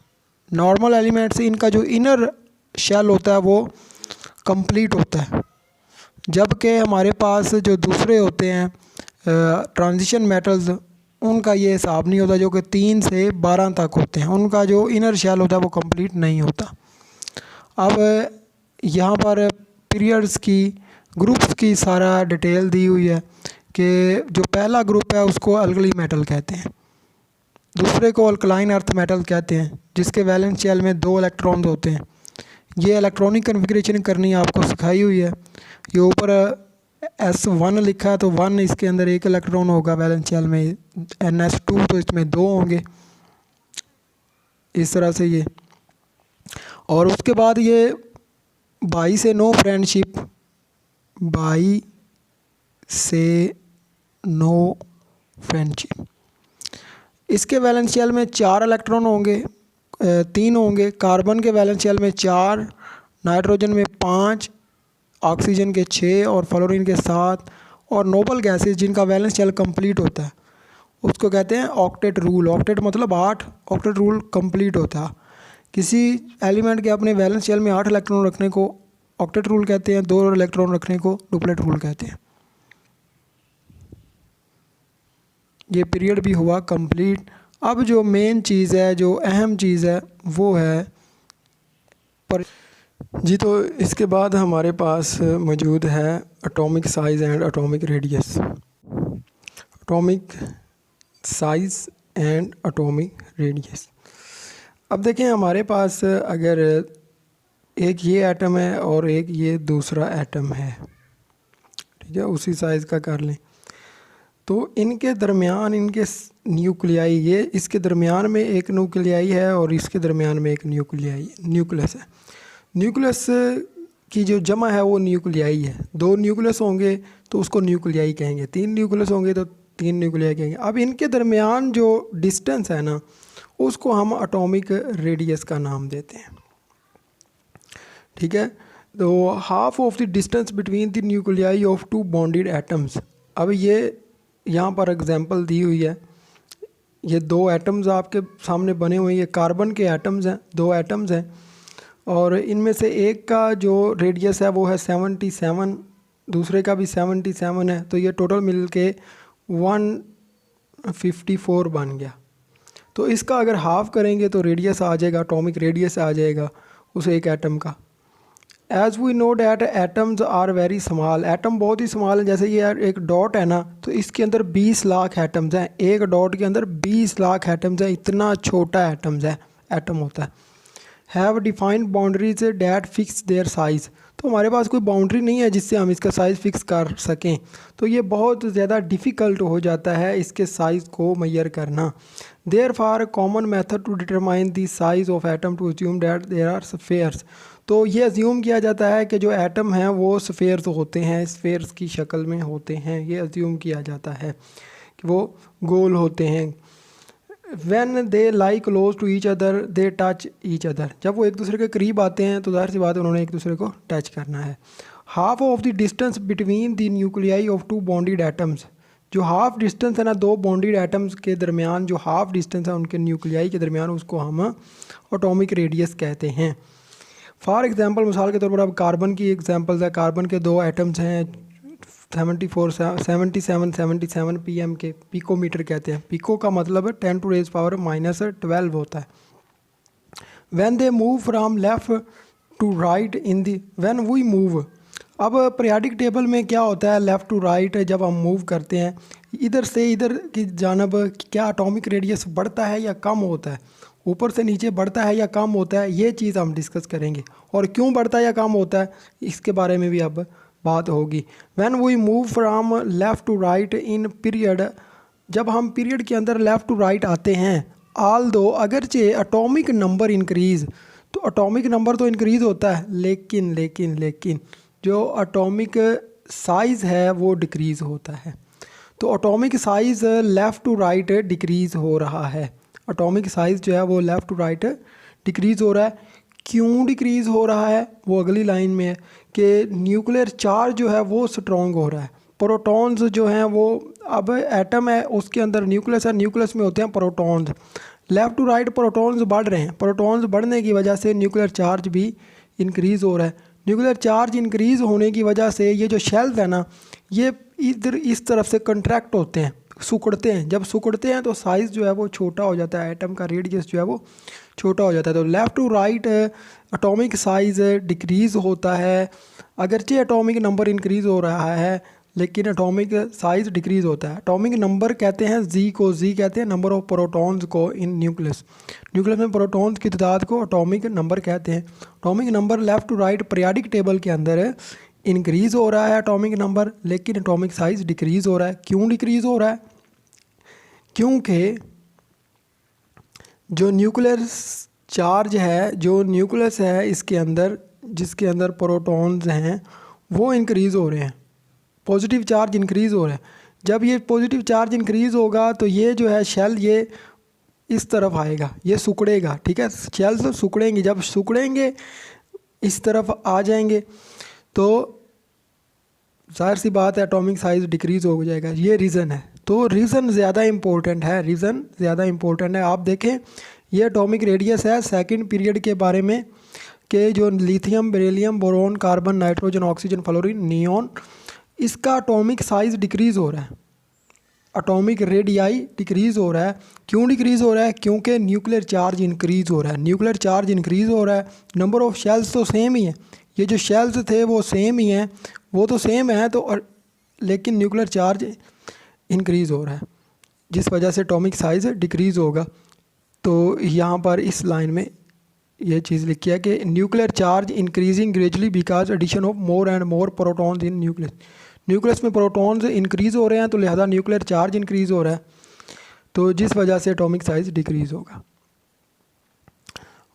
Speaker 1: नॉर्मल एलिमेंट्स, इनका जो इनर शेल होता है वो कंप्लीट होता है। जबकि हमारे पास जो दूसरे होते हैं ट्रांजिशन मेटल्स, उनका ये हिसाब नहीं होता, जो कि 3 से 12 तक होते हैं। उनका जो इनर शेल होता है वो कंप्लीट नहीं होता। अब यहाँ पर पीरियड्स की, ग्रुप्स की सारा डिटेल दी हुई है कि जो पहला ग्रुप है उसको अल्कली मेटल कहते हैं, दूसरे को अल्कलाइन अर्थ मेटल कहते हैं, जिसके वैलेंस शेल में 2 इलेक्ट्रॉन्स होते हैं। ये इलेक्ट्रॉनिक कन्फिग्रेशन करनी आपको सिखाई हुई है। ये ऊपर S1 लिखा है तो 1 इसके अंदर एक इलेक्ट्रॉन होगा वैलेंस शेल में, NS2 तो इसमें 2 होंगे, इस तरह से ये। और उसके बाद ये बाई से नो फ्रेंडशिप, बाई से नो फ्रेंडशिप, इसके वैलेंस शेल में 4 इलेक्ट्रॉन होंगे, 3 होंगे। कार्बन के वैलेंस शेल में 4, नाइट्रोजन में 5, ऑक्सीजन के 6 और फ्लोरीन के 7। और नोबल गैसेस जिनका वैलेंस शेल कंप्लीट होता है उसको कहते हैं ऑक्टेट रूल। ऑक्टेट मतलब 8, ऑक्टेट रूल कंप्लीट होता है। किसी एलिमेंट के अपने वैलेंस शेल में 8 इलेक्ट्रॉन रखने को ऑक्टेट रूल कहते हैं, 2 इलेक्ट्रॉन रखने को डुप्लेट रूल कहते हैं। ये पीरियड भी हुआ कंप्लीट। अब जो मेन चीज़ है, जो अहम चीज़ है, वो है जी। तो इसके बाद हमारे पास मौजूद है atomic size and atomic radius. Atomic size and atomic radius. अब देखें हमारे पास अगर एक ये एटम है और एक ये दूसरा एटम है, ठीक है, उसी साइज़ का कर लें, तो इनके दरमियान इनके न्यूक्लियाई, ये इसके दरमियान में एक न्यूक्लियाई है और इसके दरमियान में एक न्यूक्लियस है। न्यूक्लियस की जो जमा है वो न्यूक्लियाई है। 2 न्यूक्लियस होंगे तो उसको न्यूक्लियाई कहेंगे, 3 न्यूक्लियस होंगे तो 3 न्यूक्लियाई कहेंगे। अब इनके दरमियान जो डिस्टेंस है ना, उसको हम एटॉमिक रेडियस का नाम देते हैं। ठीक है। तो half of the distance between the nuclei of 2 bonded atoms. अब ये यहाँ पर एग्जांपल दी हुई है। ये 2 एटम्स आपके सामने बने हुए हैं, ये कार्बन के एटम्स हैं, 2 एटम्स हैं। और इनमें से एक का जो रेडियस है वो है 77, दूसरे का भी 77 है। तो ये टोटल मिल के 154 बन गया। तो इसका अगर हाफ करेंगे तो रेडियस आ जाएगा, एटॉमिक रेडियस आ जाएगा उस एक एटम का। As we know that atoms are very small, atom बहुत ही स्मॉल है। जैसे ये एक डॉट है ना, तो इसके अंदर 20 लाख एटम्स हैं। एक डॉट के अंदर 20 लाख एटम्स हैं, इतना छोटा एटम होता है। Have defined boundaries that fix there size, तो हमारे पास कोई बाउंड्री नहीं है जिससे हम इसका साइज़ फिक्स कर सकें। तो ये बहुत ज़्यादा डिफ़िकल्ट हो जाता है इसके साइज़ को मेजर करना। Therefore common method to determine the size of atom to assume that there are spheres. तो ये अज्यूम किया जाता है कि जो एटम हैं वो स्फेयर्स होते हैं, स्फेयर्स की शक्ल में होते हैं। ये अज्यूम किया जाता है कि वो गोल होते हैं। When they lie close to each other they touch each other, जब वो एक दूसरे के करीब आते हैं तो जाहिर सी बात है उन्होंने एक दूसरे को टच करना है। Half of the distance between the nuclei of two bonded atoms, जो हाफ डिस्टेंस है ना दो बॉन्डेड एटम्स के दरमियान, जो हाफ डिस्टेंस है उनके न्यूक्लियाई के दरमियान, उसको हम एटॉमिक रेडियस कहते हैं। फॉर एग्जांपल, मिसाल के तौर पर अब कार्बन की एग्जांपल्स है। कार्बन के दो एटम्स हैं 77 pm के, पिकोमीटर कहते हैं। पिको का मतलब 10⁻⁻12 होता है। When they move from left to right in the when we move, अब पीरियाडिक टेबल में क्या होता है, लेफ़्ट टू राइट जब हम मूव करते हैं इधर से इधर की जानब, क्या एटॉमिक रेडियस बढ़ता है या कम होता है, ऊपर से नीचे बढ़ता है या कम होता है, ये चीज़ हम डिस्कस करेंगे। और क्यों बढ़ता है या कम होता है इसके बारे में भी अब बात होगी। When we move from left to right in period, जब हम पीरियड के अंदर लेफ़्ट टू राइट आते हैं, आल दो अगरचे एटॉमिक नंबर इंक्रीज़, तो एटॉमिक नंबर तो इंक्रीज़ होता है, लेकिन जो एटॉमिक साइज़ है वो डिक्रीज़ होता है। तो atomic size left to right decrease हो रहा है। एटॉमिक साइज़ जो है वो लेफ़्ट टू राइट डिक्रीज़ हो रहा है। क्यों डिक्रीज़ हो रहा है वो अगली लाइन में है कि न्यूक्लियर चार्ज जो है वो स्ट्रॉन्ग हो रहा है। प्रोटॉन्स जो हैं वो, अब एटम है उसके अंदर न्यूक्लियस है, न्यूक्लियस में होते हैं protons. Left to right protons बढ़ रहे हैं, प्रोटॉन्स बढ़ने की वजह से न्यूक्लियर चार्ज भी इंक्रीज़ हो रहा है। न्यूक्लियर चार्ज इंक्रीज़ होने की वजह से ये जो शेल्स है ना, ये इधर इस तरफ से कंट्रैक्ट होते हैं, सिकुड़ते हैं। जब सिकुड़ते हैं तो साइज़ जो है वो छोटा हो जाता है, एटम का रेडियस जो है वो छोटा हो जाता है। तो left to right atomic size decrease होता है। अगरचे एटॉमिक नंबर इंक्रीज़ हो रहा है लेकिन एटॉमिक साइज़ डिक्रीज़ होता है। एटॉमिक नंबर कहते हैं जी को, जी कहते हैं नंबर ऑफ प्रोटॉन्स को इन न्यूक्लियस। न्यूक्लियस में प्रोटॉन्स की तादाद को एटॉमिक नंबर कहते हैं। Atomic number left to right periodic table के अंदर इंक्रीज़ हो रहा है एटॉमिक नंबर, लेकिन एटॉमिक साइज़ डिक्रीज़ हो रहा है। क्यों डिक्रीज़ हो रहा है? क्योंकि जो न्यूक्लियर चार्ज है, जो न्यूक्लियस है इसके अंदर, जिसके अंदर प्रोटॉन्स हैं, वो इंक्रीज़ हो रहे हैं, पॉजिटिव चार्ज इंक्रीज़ हो रहे हैं। जब ये पॉजिटिव चार्ज इंक्रीज़ होगा तो ये जो है शेल ये इस तरफ आएगा, ये सिकुड़ेगा, ठीक है। शेल तो सिकुड़ेंगे, जब सिकुड़ेंगे इस तरफ आ जाएंगे तो जाहिर सी बात है एटॉमिक साइज़ डिक्रीज़ हो जाएगा। ये रीज़न है। तो रीज़न ज़्यादा इम्पोर्टेंट है, रीज़न ज़्यादा इम्पोर्टेंट है। आप देखें ये एटॉमिक रेडियस है सेकंड पीरियड के बारे में कि जो lithium, beryllium, boron, carbon, nitrogen, oxygen, fluorine, neon, इसका एटॉमिक साइज़ डिक्रीज़ हो रहा है, एटॉमिक रेडियाई डिक्रीज़ हो रहा है। क्यों डिक्रीज़ हो रहा है? क्योंकि न्यूक्लियर चार्ज इंक्रीज़ हो रहा है। न्यूक्लियर चार्ज इंक्रीज़ हो रहा है, नंबर ऑफ़ शेल्स तो सेम ही है, ये जो शेल्स थे वो सेम ही हैं, वो तो सेम है तो, लेकिन न्यूक्लियर चार्ज इंक्रीज़ हो रहा है जिस वजह से एटॉमिक साइज़ डिक्रीज़ होगा। तो यहाँ पर इस लाइन में ये चीज़ लिखी है कि nuclear charge increasing gradually because addition of more and more protons in nucleus. Nucleus में प्रोटॉन्स इंक्रीज़ हो रहे हैं तो लिहाजा न्यूक्लियर चार्ज इंक्रीज़ हो रहा है, तो जिस वजह से एटॉमिक साइज़ डिक्रीज़ होगा।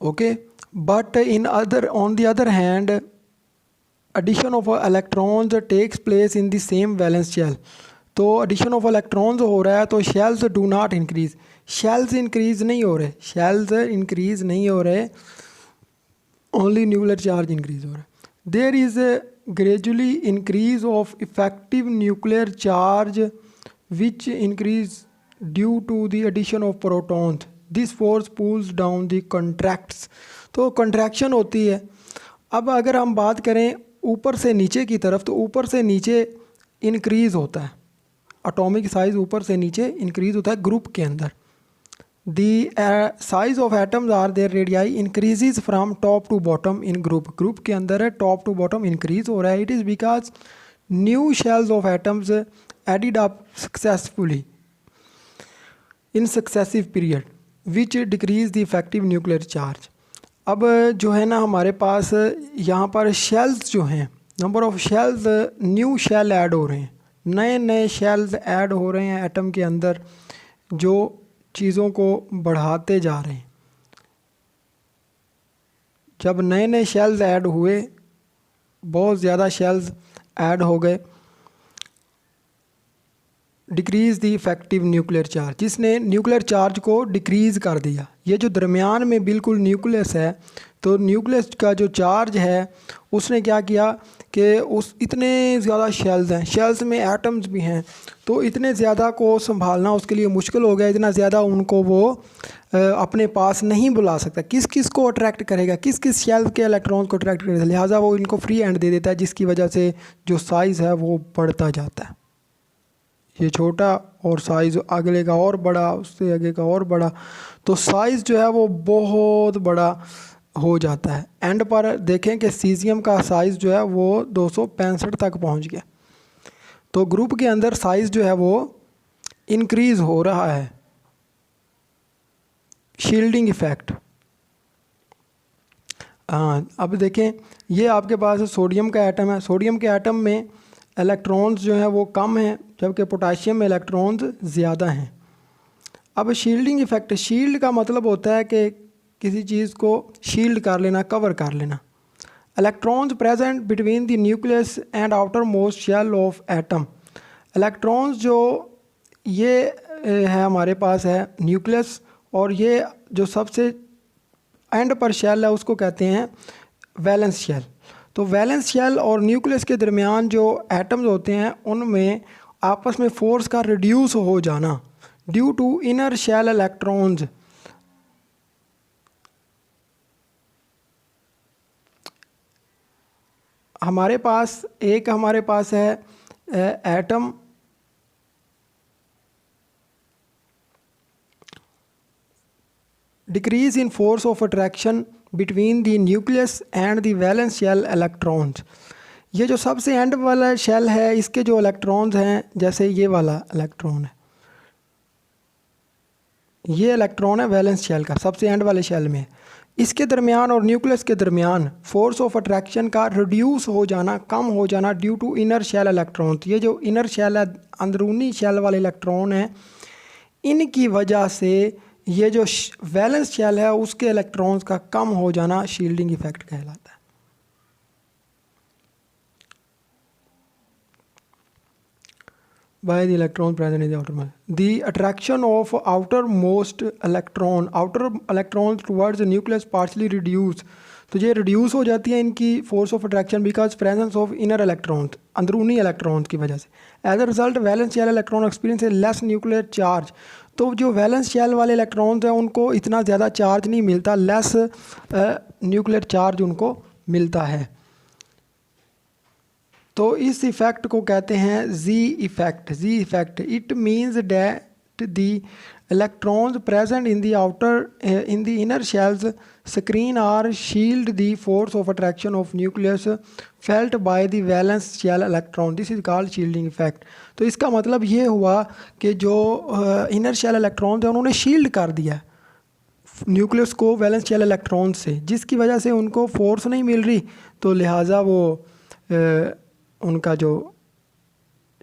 Speaker 1: Okay, but in other on the other hand addition of electrons takes place in the same valence shell. तो एडिशन ऑफ इलेक्ट्रॉन्स हो रहा है तो shells do not increase, shells increase नहीं हो रहे, शेल्स इंक्रीज़ नहीं हो रहे, ओनली न्यूक्लियर चार्ज इंक्रीज़ हो रहा है। There is gradually increase of effective nuclear charge which increase due to the addition of protons, this force pulls down the contracts. तो कंट्रैक्शन होती है। अब अगर हम बात करें ऊपर से नीचे की तरफ, तो ऊपर से नीचे इंक्रीज़ होता है, एटॉमिक साइज़ ऊपर से नीचे इंक्रीज़ होता है ग्रुप के अंदर। The size of atoms are their radii increases from top to bottom in group. Group के अंदर है टॉप टू बॉटम इंक्रीज हो रहा है। It is because new shells of atoms added up successfully in successive period which decrease the effective nuclear charge. अब जो है ना हमारे पास यहाँ पर शेल्स जो हैं, number of shells, new shell add हो रहे हैं, नए नए शेल्स ऐड हो रहे हैं एटम के अंदर जो चीज़ों को बढ़ाते जा रहे हैं। जब नए नए शेल्स ऐड हुए, बहुत ज़्यादा शेल्स ऐड हो गए, decrease the effective nuclear charge, जिसने न्यूक्लियर चार्ज को डिक्रीज़ कर दिया। ये जो दरमियान में बिल्कुल न्यूक्लियस है, तो न्यूक्लियस का जो चार्ज है उसने क्या किया कि उस इतने ज़्यादा शेल्स हैं, शेल्स में एटम्स भी हैं, तो इतने ज़्यादा को संभालना उसके लिए मुश्किल हो गया। इतना ज़्यादा उनको वो अपने पास नहीं बुला सकता। किस किस को अट्रैक्ट करेगा, किस किस शेल के इलेक्ट्रॉन्स को अट्रैक्ट करेगा, लिहाजा वो इनको फ्री हैंड दे देता है, जिसकी वजह से जो साइज़ है वो बढ़ता जाता है। ये छोटा और साइज़ अगले का और बड़ा, उससे आगे का और बड़ा, तो साइज़ जो है वो बहुत बड़ा हो जाता है। एंड पर देखें कि सीज़ियम का साइज़ जो है वो 265 तक पहुंच गया। तो ग्रुप के अंदर साइज़ जो है वो इंक्रीज़ हो रहा है। शील्डिंग इफ़ेक्ट, हाँ अब देखें, ये आपके पास सोडियम का एटम है। सोडियम के एटम में इलेक्ट्रॉन्स जो हैं वो कम हैं, जबकि पोटाशियम में इलेक्ट्रॉन्स ज़्यादा हैं। अब शील्डिंग इफ़ेक्ट, शील्ड का मतलब होता है कि किसी चीज़ को शील्ड कर लेना, कवर कर लेना। Electrons present between the nucleus and outer most shell of atom, electrons जो ये है हमारे पास है न्यूक्लियस, और ये जो सबसे एंड पर शेल है उसको कहते हैं वैलेंस शेल। तो वैलेंस शेल और न्यूक्लियस के दरमियान जो एटम्स होते हैं उनमें आपस में फोर्स का रिड्यूस हो जाना due to inner shell electrons. हमारे पास है atom, decrease in force of attraction between the nucleus and the valence shell electrons. ये जो सबसे एंड वाला शेल है इसके जो इलेक्ट्रॉन्स हैं, जैसे ये वाला इलेक्ट्रॉन है, ये इलेक्ट्रॉन है वैलेंस शेल का, सबसे एंड वाले शेल में। इसके दरमियान और न्यूक्लियस के दरमियान फोर्स ऑफ अट्रैक्शन का रिड्यूस हो जाना, कम हो जाना due to inner shell electron. ये जो इनर शेल है, अंदरूनी शेल वाले इलेक्ट्रॉन हैं, इनकी वजह से ये जो वैलेंस शेल है उसके इलेक्ट्रॉन्स का कम हो जाना शील्डिंग इफेक्ट कहलाता है। by the electron present in the outermost. The attraction of outermost electron, outer electrons towards the nucleus partially reduce. तो ये रिड्यूस हो जाती है इनकी force of attraction because presence of inner electrons, अंदरूनी इलेक्ट्रॉन्स की वजह से। As a result valence shell electron experience a less nuclear charge. तो जो वैलेंस शेल वाले इलेक्ट्रॉन्स हैं उनको इतना ज़्यादा चार्ज नहीं मिलता, लेस न्यूक्लियर चार्ज उनको मिलता है। तो इस इफ़ेक्ट को कहते हैं जी effect. It means that the electrons present in the outer in the inner shells screen or shield the force of attraction of nucleus felt by the valence shell electron. This is called shielding effect. तो इसका मतलब ये हुआ कि जो इनर शेल इलेक्ट्रॉन्स हैं उन्होंने शील्ड कर दिया न्यूक्लियस को वैलेंस शेल इलेक्ट्रॉन से, जिसकी वजह से उनको फोर्स नहीं मिल रही, तो लिहाजा वो उनका जो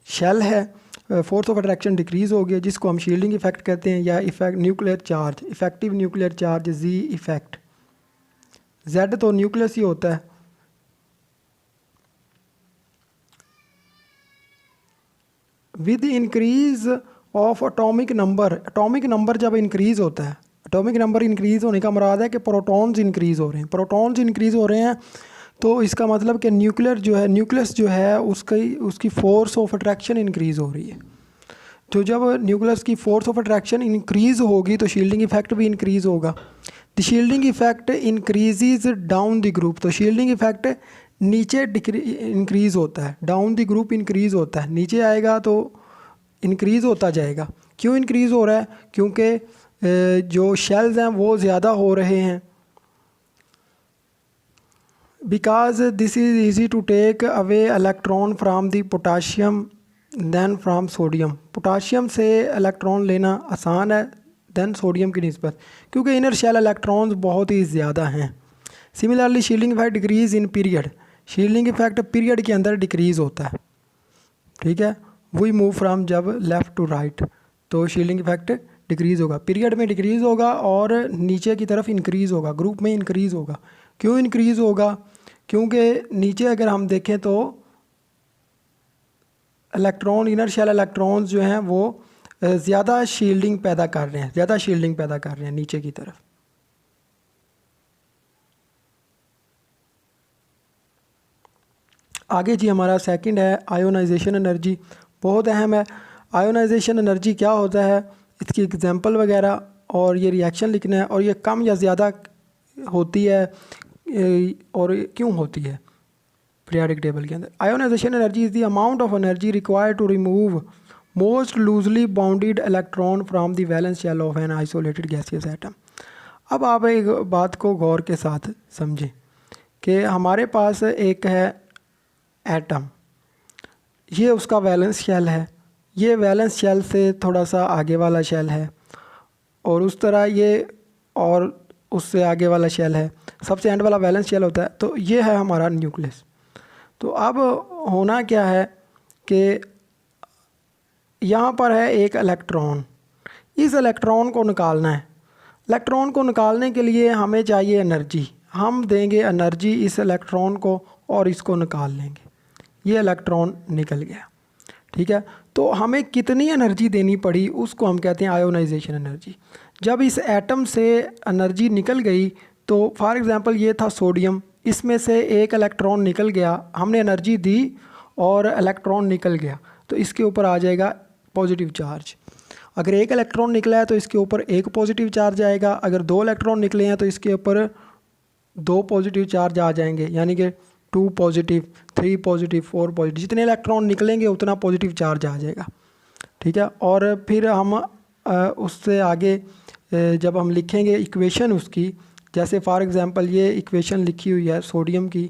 Speaker 1: शेल है फोर्स ऑफ अट्रैक्शन डिक्रीज़ हो गया, जिसको हम शील्डिंग इफेक्ट कहते हैं, या effect nuclear charge, effective nuclear charge जी इफेक्ट। जेड तो न्यूक्लियस ही होता है। With increase of atomic number जब इंक्रीज़ होता है, एटॉमिक नंबर इंक्रीज़ होने का मुराद है कि प्रोटॉन्स इंक्रीज़ हो रहे हैं, तो इसका मतलब कि न्यूक्लियस जो है उसकी फ़ोर्स ऑफ अट्रैक्शन इंक्रीज़ हो रही है। तो जब न्यूक्लियस की फ़ोर्स ऑफ अट्रैक्शन इंक्रीज़ होगी तो शील्डिंग इफेक्ट भी इंक्रीज़ होगा। The shielding effect increase down the group. तो शील्डिंग इफेक्ट नीचे इंक्रीज़ होता है, डाउन द ग्रुप इंक्रीज़ होता है, नीचे आएगा तो इंक्रीज़ होता जाएगा। क्यों इंक्रीज़ हो रहा है? क्योंकि जो शेल्स हैं वो ज़्यादा हो रहे हैं। Because this is easy to take away electron from the potassium than from sodium। Potassium से इलेक्ट्रॉन लेना आसान है दैन सोडियम की निस्बत, क्योंकि इनर शेल इलेक्ट्रॉन्स बहुत ही ज़्यादा हैं। Similarly shielding effect decrease in period. Shielding effect period के अंदर डिक्रीज़ होता है, ठीक है। वी मूव फ्राम जब लेफ़्ट टू राइट, तो शील्डिंग इफेक्ट डिक्रीज़ होगा, पीरियड में डिक्रीज़ होगा, और नीचे की तरफ इंक्रीज़ होगा, ग्रुप में इंक्रीज़ होगा। क्यों इंक्रीज़ होगा? क्योंकि नीचे अगर हम देखें तो इलेक्ट्रॉन, इनर शेल इलेक्ट्रॉन्स जो हैं वो ज़्यादा शील्डिंग पैदा कर रहे हैं, ज़्यादा शील्डिंग पैदा कर रहे हैं नीचे की तरफ। आगे जी हमारा सेकंड है आयोनाइजेशन एनर्जी, बहुत अहम है। आयोनाइजेशन एनर्जी क्या होता है, इसकी एग्जांपल वगैरह और ये रिएक्शन लिखना है, और ये कम या ज़्यादा होती है और क्यों होती है पीरियोडिक टेबल के अंदर। Ionization energy is the amount of energy required to remove most loosely bounded electron from the valence shell of an isolated gaseous atom. अब आप एक बात को गौर के साथ समझें कि हमारे पास एक है एटम, ये उसका वैलेंस शेल है, ये वैलेंस शेल से थोड़ा सा आगे वाला शेल है, और उस तरह ये और उससे आगे वाला शेल है, सबसे एंड वाला वैलेंस शेल होता है। तो ये है हमारा न्यूक्लियस। तो अब होना क्या है कि यहाँ पर है एक इलेक्ट्रॉन, इस इलेक्ट्रॉन को निकालना है। इलेक्ट्रॉन को निकालने के लिए हमें चाहिए एनर्जी, हम देंगे एनर्जी इस इलेक्ट्रॉन को और इसको निकाल लेंगे, ये इलेक्ट्रॉन निकल गया, ठीक है। तो हमें कितनी एनर्जी देनी पड़ी उसको हम कहते हैं आयोनाइजेशन एनर्जी। जब इस एटम से एनर्जी निकल गई, तो फॉर एग्ज़ाम्पल ये था सोडियम, इसमें से एक इलेक्ट्रॉन निकल गया, हमने एनर्जी दी और इलेक्ट्रॉन निकल गया, तो इसके ऊपर आ जाएगा पॉजिटिव चार्ज। अगर एक इलेक्ट्रॉन निकला है तो इसके ऊपर एक पॉजिटिव चार्ज आएगा, अगर दो इलेक्ट्रॉन निकले हैं तो इसके ऊपर दो पॉजिटिव चार्ज आ जाएंगे, यानी कि 2 पॉजिटिव, 3 पॉजिटिव, 4 पॉजिटिव, जितने इलेक्ट्रॉन निकलेंगे उतना पॉजिटिव चार्ज आ जाएगा, ठीक है। और फिर हम उससे आगे जब हम लिखेंगे इक्वेशन उसकी, जैसे फॉर एग्ज़ाम्पल ये इक्वेशन लिखी हुई है सोडियम की,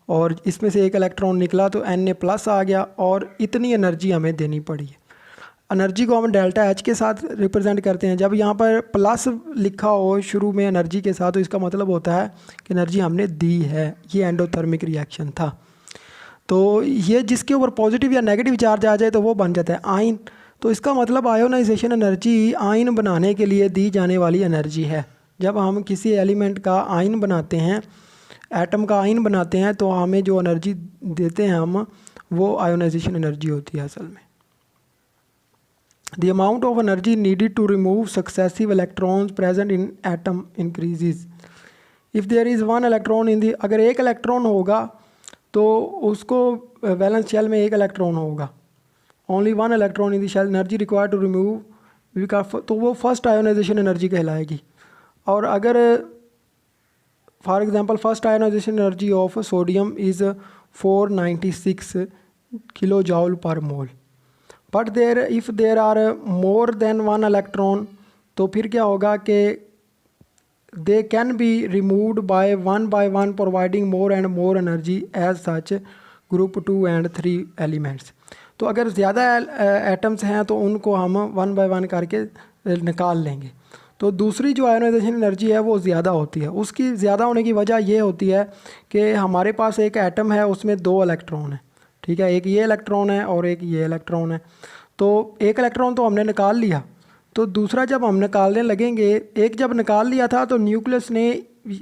Speaker 1: और इसमें से एक इलेक्ट्रॉन निकला तो Na+ आ गया, और इतनी एनर्जी हमें देनी पड़ी है। एनर्जी को हम डेल्टा H के साथ रिप्रेजेंट करते हैं। जब यहाँ पर प्लस लिखा हो शुरू में एनर्जी के साथ, तो इसका मतलब होता है कि एनर्जी हमने दी है, ये एंडोथर्मिक रिएक्शन था। तो ये जिसके ऊपर पॉजिटिव या नेगेटिव चार्ज आ जाए तो वो बन जाता है आयन। तो इसका मतलब आयोनाइजेशन एनर्जी आयन बनाने के लिए दी जाने वाली एनर्जी है। जब हम किसी एलिमेंट का आयन बनाते हैं, एटम का आयन बनाते हैं, तो हमें जो एनर्जी देते हैं हम, वो आयोनाइजेशन एनर्जी होती है असल में। The amount of energy needed to remove successive electrons present in atom increases. If there is one electron in the, अगर एक इलेक्ट्रॉन होगा तो उसको वैलेंस शेल में एक इलेक्ट्रॉन होगा, only one electron in the shell, energy required to remove, तो वो फर्स्ट आयोनाइजेशन एनर्जी कहलाएगी। और अगर for example first ionization energy of sodium is 496 kilo joule per mole, but there if there are more than one electron, तो फिर क्या होगा कि they can be removed by one providing more and more energy as such group 2 and 3 elements. तो अगर ज़्यादा एटम्स हैं तो उनको हम 1 by 1 करके निकाल लेंगे। तो दूसरी जो आयोनाइजेशन एनर्जी है वो ज़्यादा होती है। उसकी ज़्यादा होने की वजह ये होती है कि हमारे पास एक एटम है, उसमें 2 इलेक्ट्रॉन हैं, ठीक है, एक ये इलेक्ट्रॉन है और एक ये इलेक्ट्रॉन है। तो एक इलेक्ट्रॉन तो हमने निकाल लिया, तो दूसरा जब हम निकालने लगेंगे, एक जब निकाल लिया था तो न्यूक्लियस ने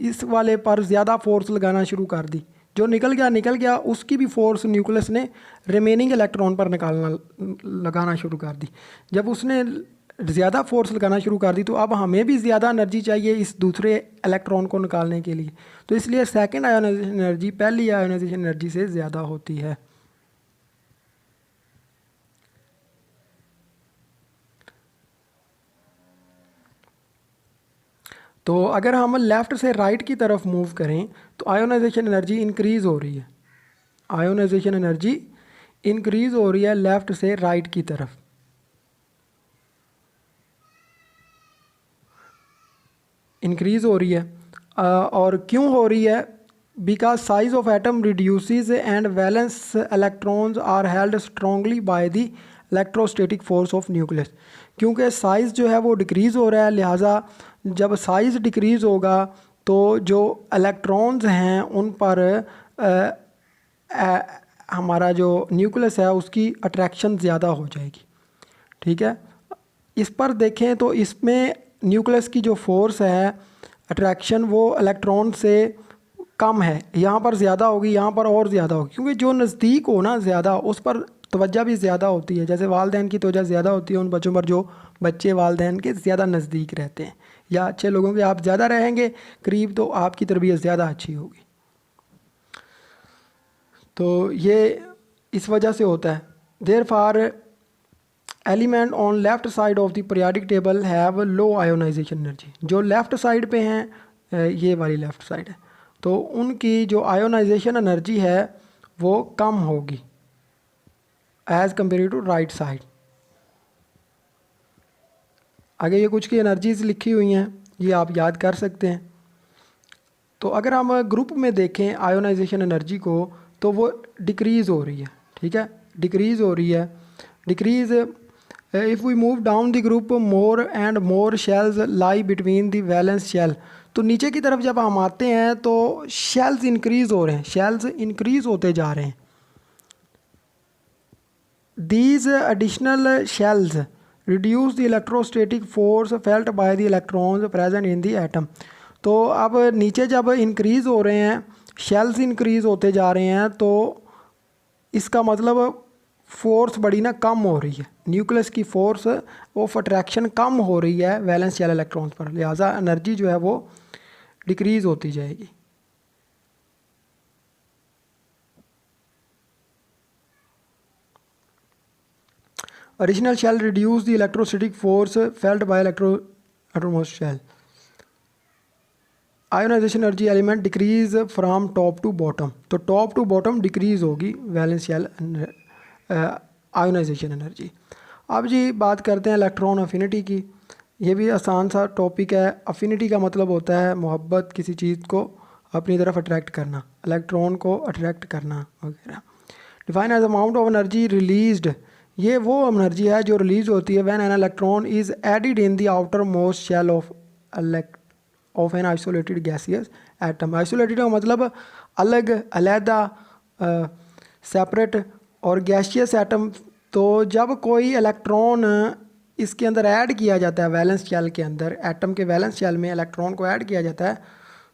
Speaker 1: इस वाले पर ज़्यादा फोर्स लगाना शुरू कर दी, जो निकल गया उसकी भी फोर्स न्यूक्लियस ने रिमेनिंग इलेक्ट्रॉन पर लगाना शुरू कर दी। जब उसने ज़्यादा फोर्स लगाना शुरू कर दी तो अब हमें भी ज़्यादा एनर्जी चाहिए इस दूसरे इलेक्ट्रॉन को निकालने के लिए, तो इसलिए सेकंड आयोनाइजेशन एनर्जी पहली आयोनाइजेशन एनर्जी से ज़्यादा होती है। तो अगर हम लेफ़्ट से राइट की तरफ मूव करें तो आयोनाइजेशन एनर्जी इंक्रीज़ हो रही है, आयोनाइजेशन एनर्जी इंक्रीज़ हो रही है लेफ़्ट से राइट की तरफ। इंक्रीज़ हो रही है और क्यों हो रही है? Because size of atom reduces and valence electrons are held strongly by the electrostatic force of nucleus. क्योंकि साइज़ जो है वो डिक्रीज़ हो रहा है, लिहाजा जब साइज़ डिक्रीज़ होगा तो जो इलेक्ट्रॉन्स हैं उन पर हमारा जो न्यूक्लियस है उसकी अट्रैक्शन ज़्यादा हो जाएगी, ठीक है। इस पर देखें तो इसमें न्यूक्लियस की जो फोर्स है अट्रैक्शन वो इलेक्ट्रॉन से कम है, यहाँ पर ज़्यादा होगी, यहाँ पर और ज़्यादा होगी, क्योंकि जो नज़दीक हो ना ज़्यादा उस पर तवज्जो भी ज़्यादा होती है। जैसे वालिदैन की तवज्जो ज़्यादा होती है उन बच्चों पर जो बच्चे वालिदैन के ज़्यादा नज़दीक रहते हैं, या अच्छे लोगों के आप ज़्यादा रहेंगे करीब, तो आपकी तरबियत ज़्यादा अच्छी होगी। तो ये इस वजह से होता है। Therefore element on left side of the periodic table have low ionization energy. जो लेफ़्ट साइड पे हैं, ये वाली लेफ़्ट साइड है, तो उनकी जो आयोनाइजेशन एनर्जी है वो कम होगी as compare to right side. आगे ये कुछ की एनर्जीज़ लिखी हुई हैं, ये आप याद कर सकते हैं। तो अगर हम ग्रुप में देखें आयोनाइजेशन एनर्जी को, तो वो डिक्रीज़ हो रही है, ठीक है, डिक्रीज़ हो रही है। Decrease if we move down the group more and more shells lie between the valence shell. तो नीचे की तरफ जब हम आते हैं तो शेल्स इंक्रीज़ हो रहे हैं, शेल्स इंक्रीज़ होते जा रहे हैं। These additional shells reduce the electrostatic force felt by the electrons present in the atom। तो अब नीचे जब इंक्रीज़ हो रहे हैं, शेल्स इंक्रीज़ होते जा रहे हैं, तो इसका मतलब फोर्स बड़ी ना कम हो रही है, न्यूक्लियस की फोर्स ऑफ अट्रैक्शन कम हो रही है वैलेंस शेल इलेक्ट्रॉन्स पर, लिहाजा एनर्जी जो है वो डिक्रीज़ होती जाएगी। Additional shell reduce the electrostatic force felt by outermost shell। Ionization energy element decrease from top to bottom. तो टॉप टू बॉटम डिक्रीज होगी वैलेंस शेल आयोनाइजेशन एनर्जी। अब जी बात करते हैं इलेक्ट्रॉन अफिनिटी की। ये भी आसान सा टॉपिक है। अफिनिटी का मतलब होता है मोहब्बत, किसी चीज़ को अपनी तरफ अट्रैक्ट करना, इलेक्ट्रॉन को अट्रैक्ट करना वगैरह। Define as amount of energy released, ये वो एनर्जी है जो रिलीज होती है when an electron is added in the outer most shell of an isolated gaseous atom. Isolated का मतलब अलग, अलहदा, सेपरेट, और गैसियस एटम। तो जब कोई इलेक्ट्रॉन इसके अंदर ऐड किया जाता है वैलेंस शेल के अंदर, एटम के वैलेंस शेल में इलेक्ट्रॉन को ऐड किया जाता है,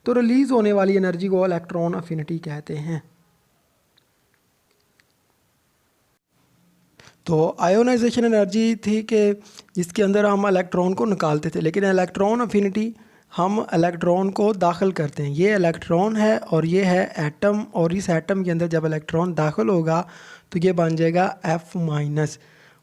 Speaker 1: तो रिलीज़ होने वाली एनर्जी को इलेक्ट्रॉन अफिनिटी कहते हैं। तो आयोनाइजेशन एनर्जी थी कि जिसके अंदर हम इलेक्ट्रॉन को निकालते थे, लेकिन इलेक्ट्रॉन अफिनिटी हम इलेक्ट्रॉन को दाखिल करते हैं। ये इलेक्ट्रॉन है और ये है एटम, और इस एटम के अंदर जब इलेक्ट्रॉन दाखिल होगा तो ये बन जाएगा F-,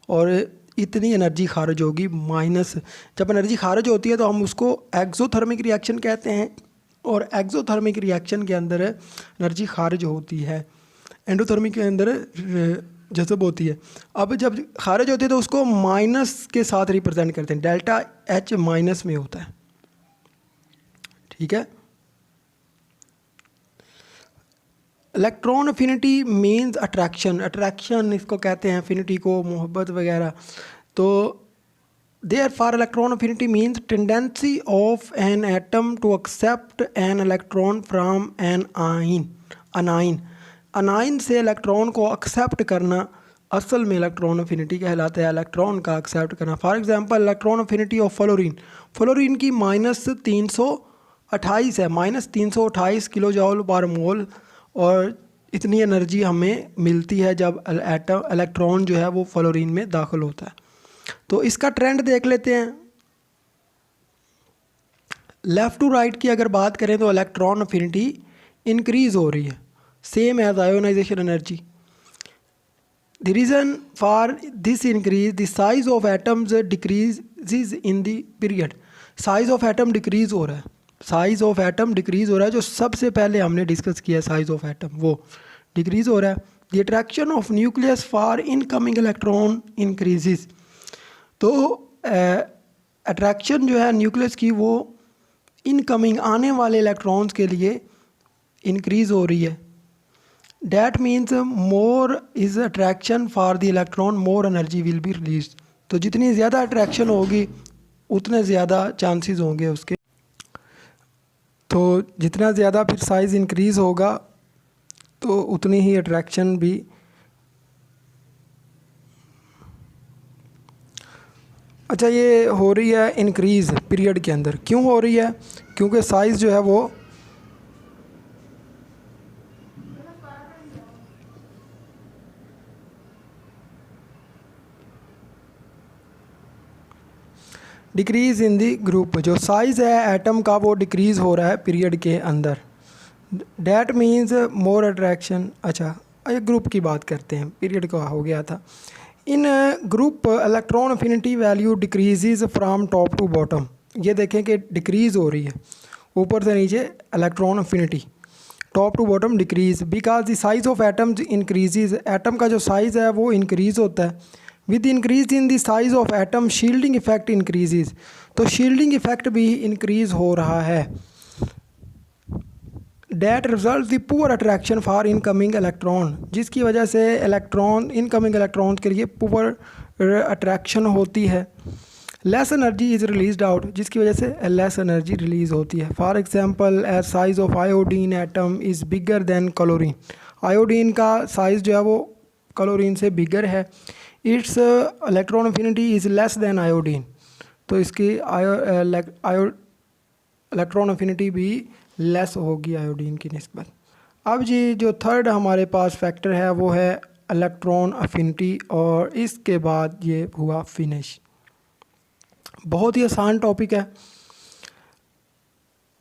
Speaker 1: और इतनी एनर्जी खारिज होगी माइनस। जब एनर्जी खारिज होती है तो हम उसको एक्सोथर्मिक रिएक्शन कहते हैं, और एक्सोथर्मिक रिएक्शन के अंदर एनर्जी खारिज होती है, एंडोथर्मिक के अंदर जज़ब होती है। अब जब खारिज होती है तो उसको माइनस के साथ रिप्रेजेंट करते हैं, डेल्टा H माइनस में होता है, ठीक है। Electron affinity means attraction, attraction इसको कहते हैं, अफिनिटी को, मोहब्बत वगैरह। तो therefore electron affinity means tendency of an atom to accept an electron from an anion. Anion से इलेक्ट्रॉन को एक्सेप्ट करना असल में इलेक्ट्रॉन अफिनिटी कहलाता है, इलेक्ट्रॉन का एक्सेप्ट करना। For example electron affinity of fluorine, fluorine की -328 है, -328 किलो जॉल पर मोल, और इतनी एनर्जी हमें मिलती है जब इलेक्ट्रॉन जो है वो फ्लोरीन में दाखिल होता है। तो इसका ट्रेंड देख लेते हैं। लेफ़्ट टू राइट की अगर बात करें तो इलेक्ट्रॉन अफिनिटी इंक्रीज़ हो रही है, same as ionization energy. The reason for this increase, the size of atoms decrease in the period. Size of atom decrease हो रहा है, साइज़ ऑफ एटम डिक्रीज़ हो रहा है, जो सबसे पहले हमने डिस्कस किया साइज़ ऑफ एटम वो डिक्रीज़ हो रहा है। The attraction of nucleus for incoming electron increases. तो अट्रैक्शन जो है न्यूक्लियस की वो इनकमिंग आने वाले इलेक्ट्रॉन्स के लिए इंक्रीज़ हो रही है। That means more is attraction for the electron, more energy will be release. तो जितनी ज़्यादा अट्रैक्शन होगी उतने ज़्यादा चांसेस होंगे उसके। तो जितना ज़्यादा फिर साइज़ इंक्रीज़ होगा तो उतनी ही अट्रैक्शन भी। अच्छा, ये हो रही है इंक्रीज़ पीरियड के अंदर, क्यों हो रही है? क्योंकि साइज़ जो है वो डिक्रीज़ इन दी ग्रुप, जो साइज़ है एटम का वो डिक्रीज़ हो रहा है पीरियड के अंदर। That means more attraction. अच्छा, ये ग्रुप की बात करते हैं, पीरियड का हो गया था। In group electron affinity value decreases from top to bottom. ये देखें कि डिक्रीज़ हो रही है ऊपर से नीचे, electron affinity top to bottom decrease because the size of atoms increases. Atom का जो साइज़ है वो इंक्रीज़ होता है। With increase in the size of atom shielding effect increases, तो शील्डिंग इफेक्ट भी इंक्रीज़ हो रहा है। That result the poor attraction for incoming electron, जिसकी वजह से इलेक्ट्रॉन इनकमिंग इलेक्ट्रॉन के लिए पुअर अट्रैक्शन होती है। Less energy is release out, जिसकी वजह से लेस एनर्जी रिलीज़ होती है। For example as size of iodine atom is bigger than chlorine. Iodine का साइज़ जो है वो क्लोरीन से बिगर है। It's electron affinity is less than iodine, तो इसकी इलेक्ट्रॉन अफिनिटी भी लेस होगी आयोडीन की निस्बत। अब जी जो थर्ड हमारे पास फैक्टर है वो है इलेक्ट्रॉन अफिनिटी, और इसके बाद ये हुआ फिनिश। बहुत ही आसान टॉपिक है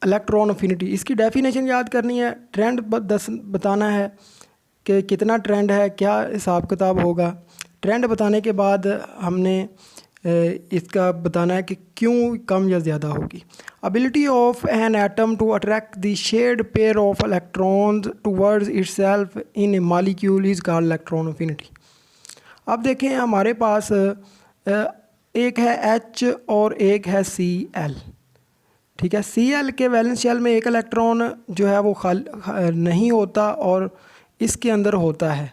Speaker 1: इलेक्ट्रॉन अफिनिटी। इसकी डेफिनेशन याद करनी है, ट्रेंड बताना है कि कितना ट्रेंड है, क्या हिसाब किताब होगा। ट्रेंड बताने के बाद हमने इसका बताना है कि क्यों कम या ज़्यादा होगी। Ability of an atom to attract the shared pair of electrons towards itself in a molecule is called electron affinity. अब देखें हमारे पास एक है H और एक है Cl, ठीक है। Cl के वैलेंस शेल में एक इलेक्ट्रॉन जो है वो नहीं होता और इसके अंदर होता है।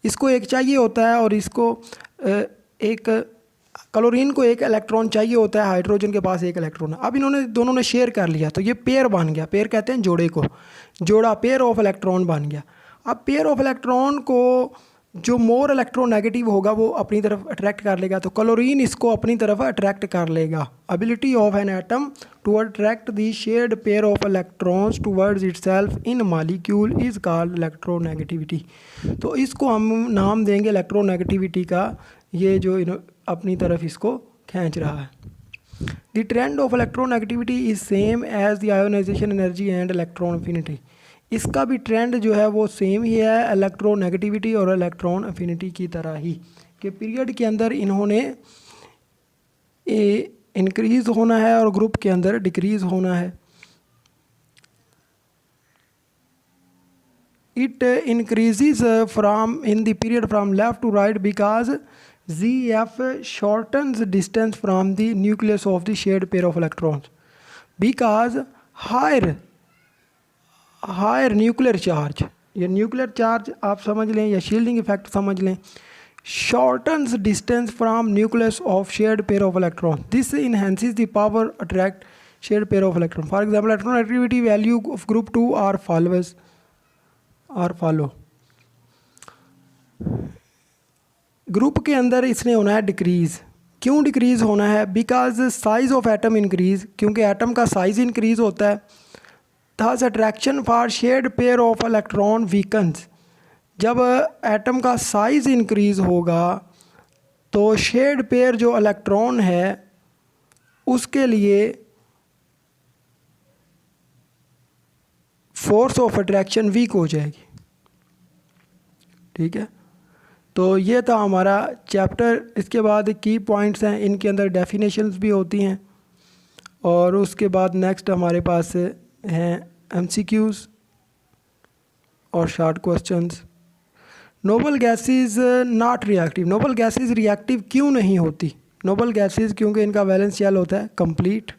Speaker 1: इसको एक चाहिए होता है और इसको एक क्लोरीन को एक इलेक्ट्रॉन चाहिए होता है, हाइड्रोजन के पास एक इलेक्ट्रॉन है। अब इन्होंने दोनों ने शेयर कर लिया तो ये पेयर बन गया। पेयर कहते हैं जोड़े को, जोड़ा पेयर ऑफ इलेक्ट्रॉन बन गया। अब पेयर ऑफ इलेक्ट्रॉन को जो मोर इलेक्ट्रोनेगेटिव होगा वो अपनी तरफ अट्रैक्ट कर लेगा, तो क्लोरीन इसको अपनी तरफ अट्रैक्ट कर लेगा। Ability of an atom to attract the shared pair of electrons towards itself in molecule is called electronegativity. तो इसको हम नाम देंगे इलेक्ट्रोनेगेटिविटी का, ये जो अपनी तरफ इसको खींच रहा है। The trend of electronegativity is same as the ionization energy and electron affinity. इसका भी ट्रेंड जो है वो सेम ही है इलेक्ट्रोनेगेटिविटी और इलेक्ट्रॉन अफिनिटी की तरह ही, कि पीरियड के अंदर इन्होंने इंक्रीज़ होना है और ग्रुप के अंदर डिक्रीज़ होना है। It increases from in the period from left to right because ZF shortens distance from the nucleus of the shared pair of electrons, because higher nuclear charge, ये न्यूक्लियर चार्ज आप समझ लें या शील्डिंग इफेक्ट समझ लें, shortens distance from nucleus of shared pair of electrons. This enhances the power attract shared pair of electrons. For example, electron activity value of group 2 are follow. Group के अंदर इसने होना है डिक्रीज़। क्यों डिक्रीज़ होना है? Because size of atom increase, क्योंकि एटम का साइज़ इंक्रीज़ होता है। Thus attraction for shared pair of electron weakens. जब एटम का साइज़ इंक्रीज़ होगा तो शेयर्ड पेयर जो इलेक्ट्रॉन है उसके लिए फोर्स ऑफ अट्रैक्शन वीक हो जाएगी, ठीक है। तो ये था हमारा चैप्टर। इसके बाद की पॉइंट्स हैं, इनके अंदर डेफिनेशंस भी होती हैं, और उसके बाद नेक्स्ट हमारे पास हैं MCQs और short questions. Noble gases not reactive. Noble gases reactive क्यों नहीं होती? नोबल गैसेस क्योंकि इनका वैलेंस शेल होता है कंप्लीट।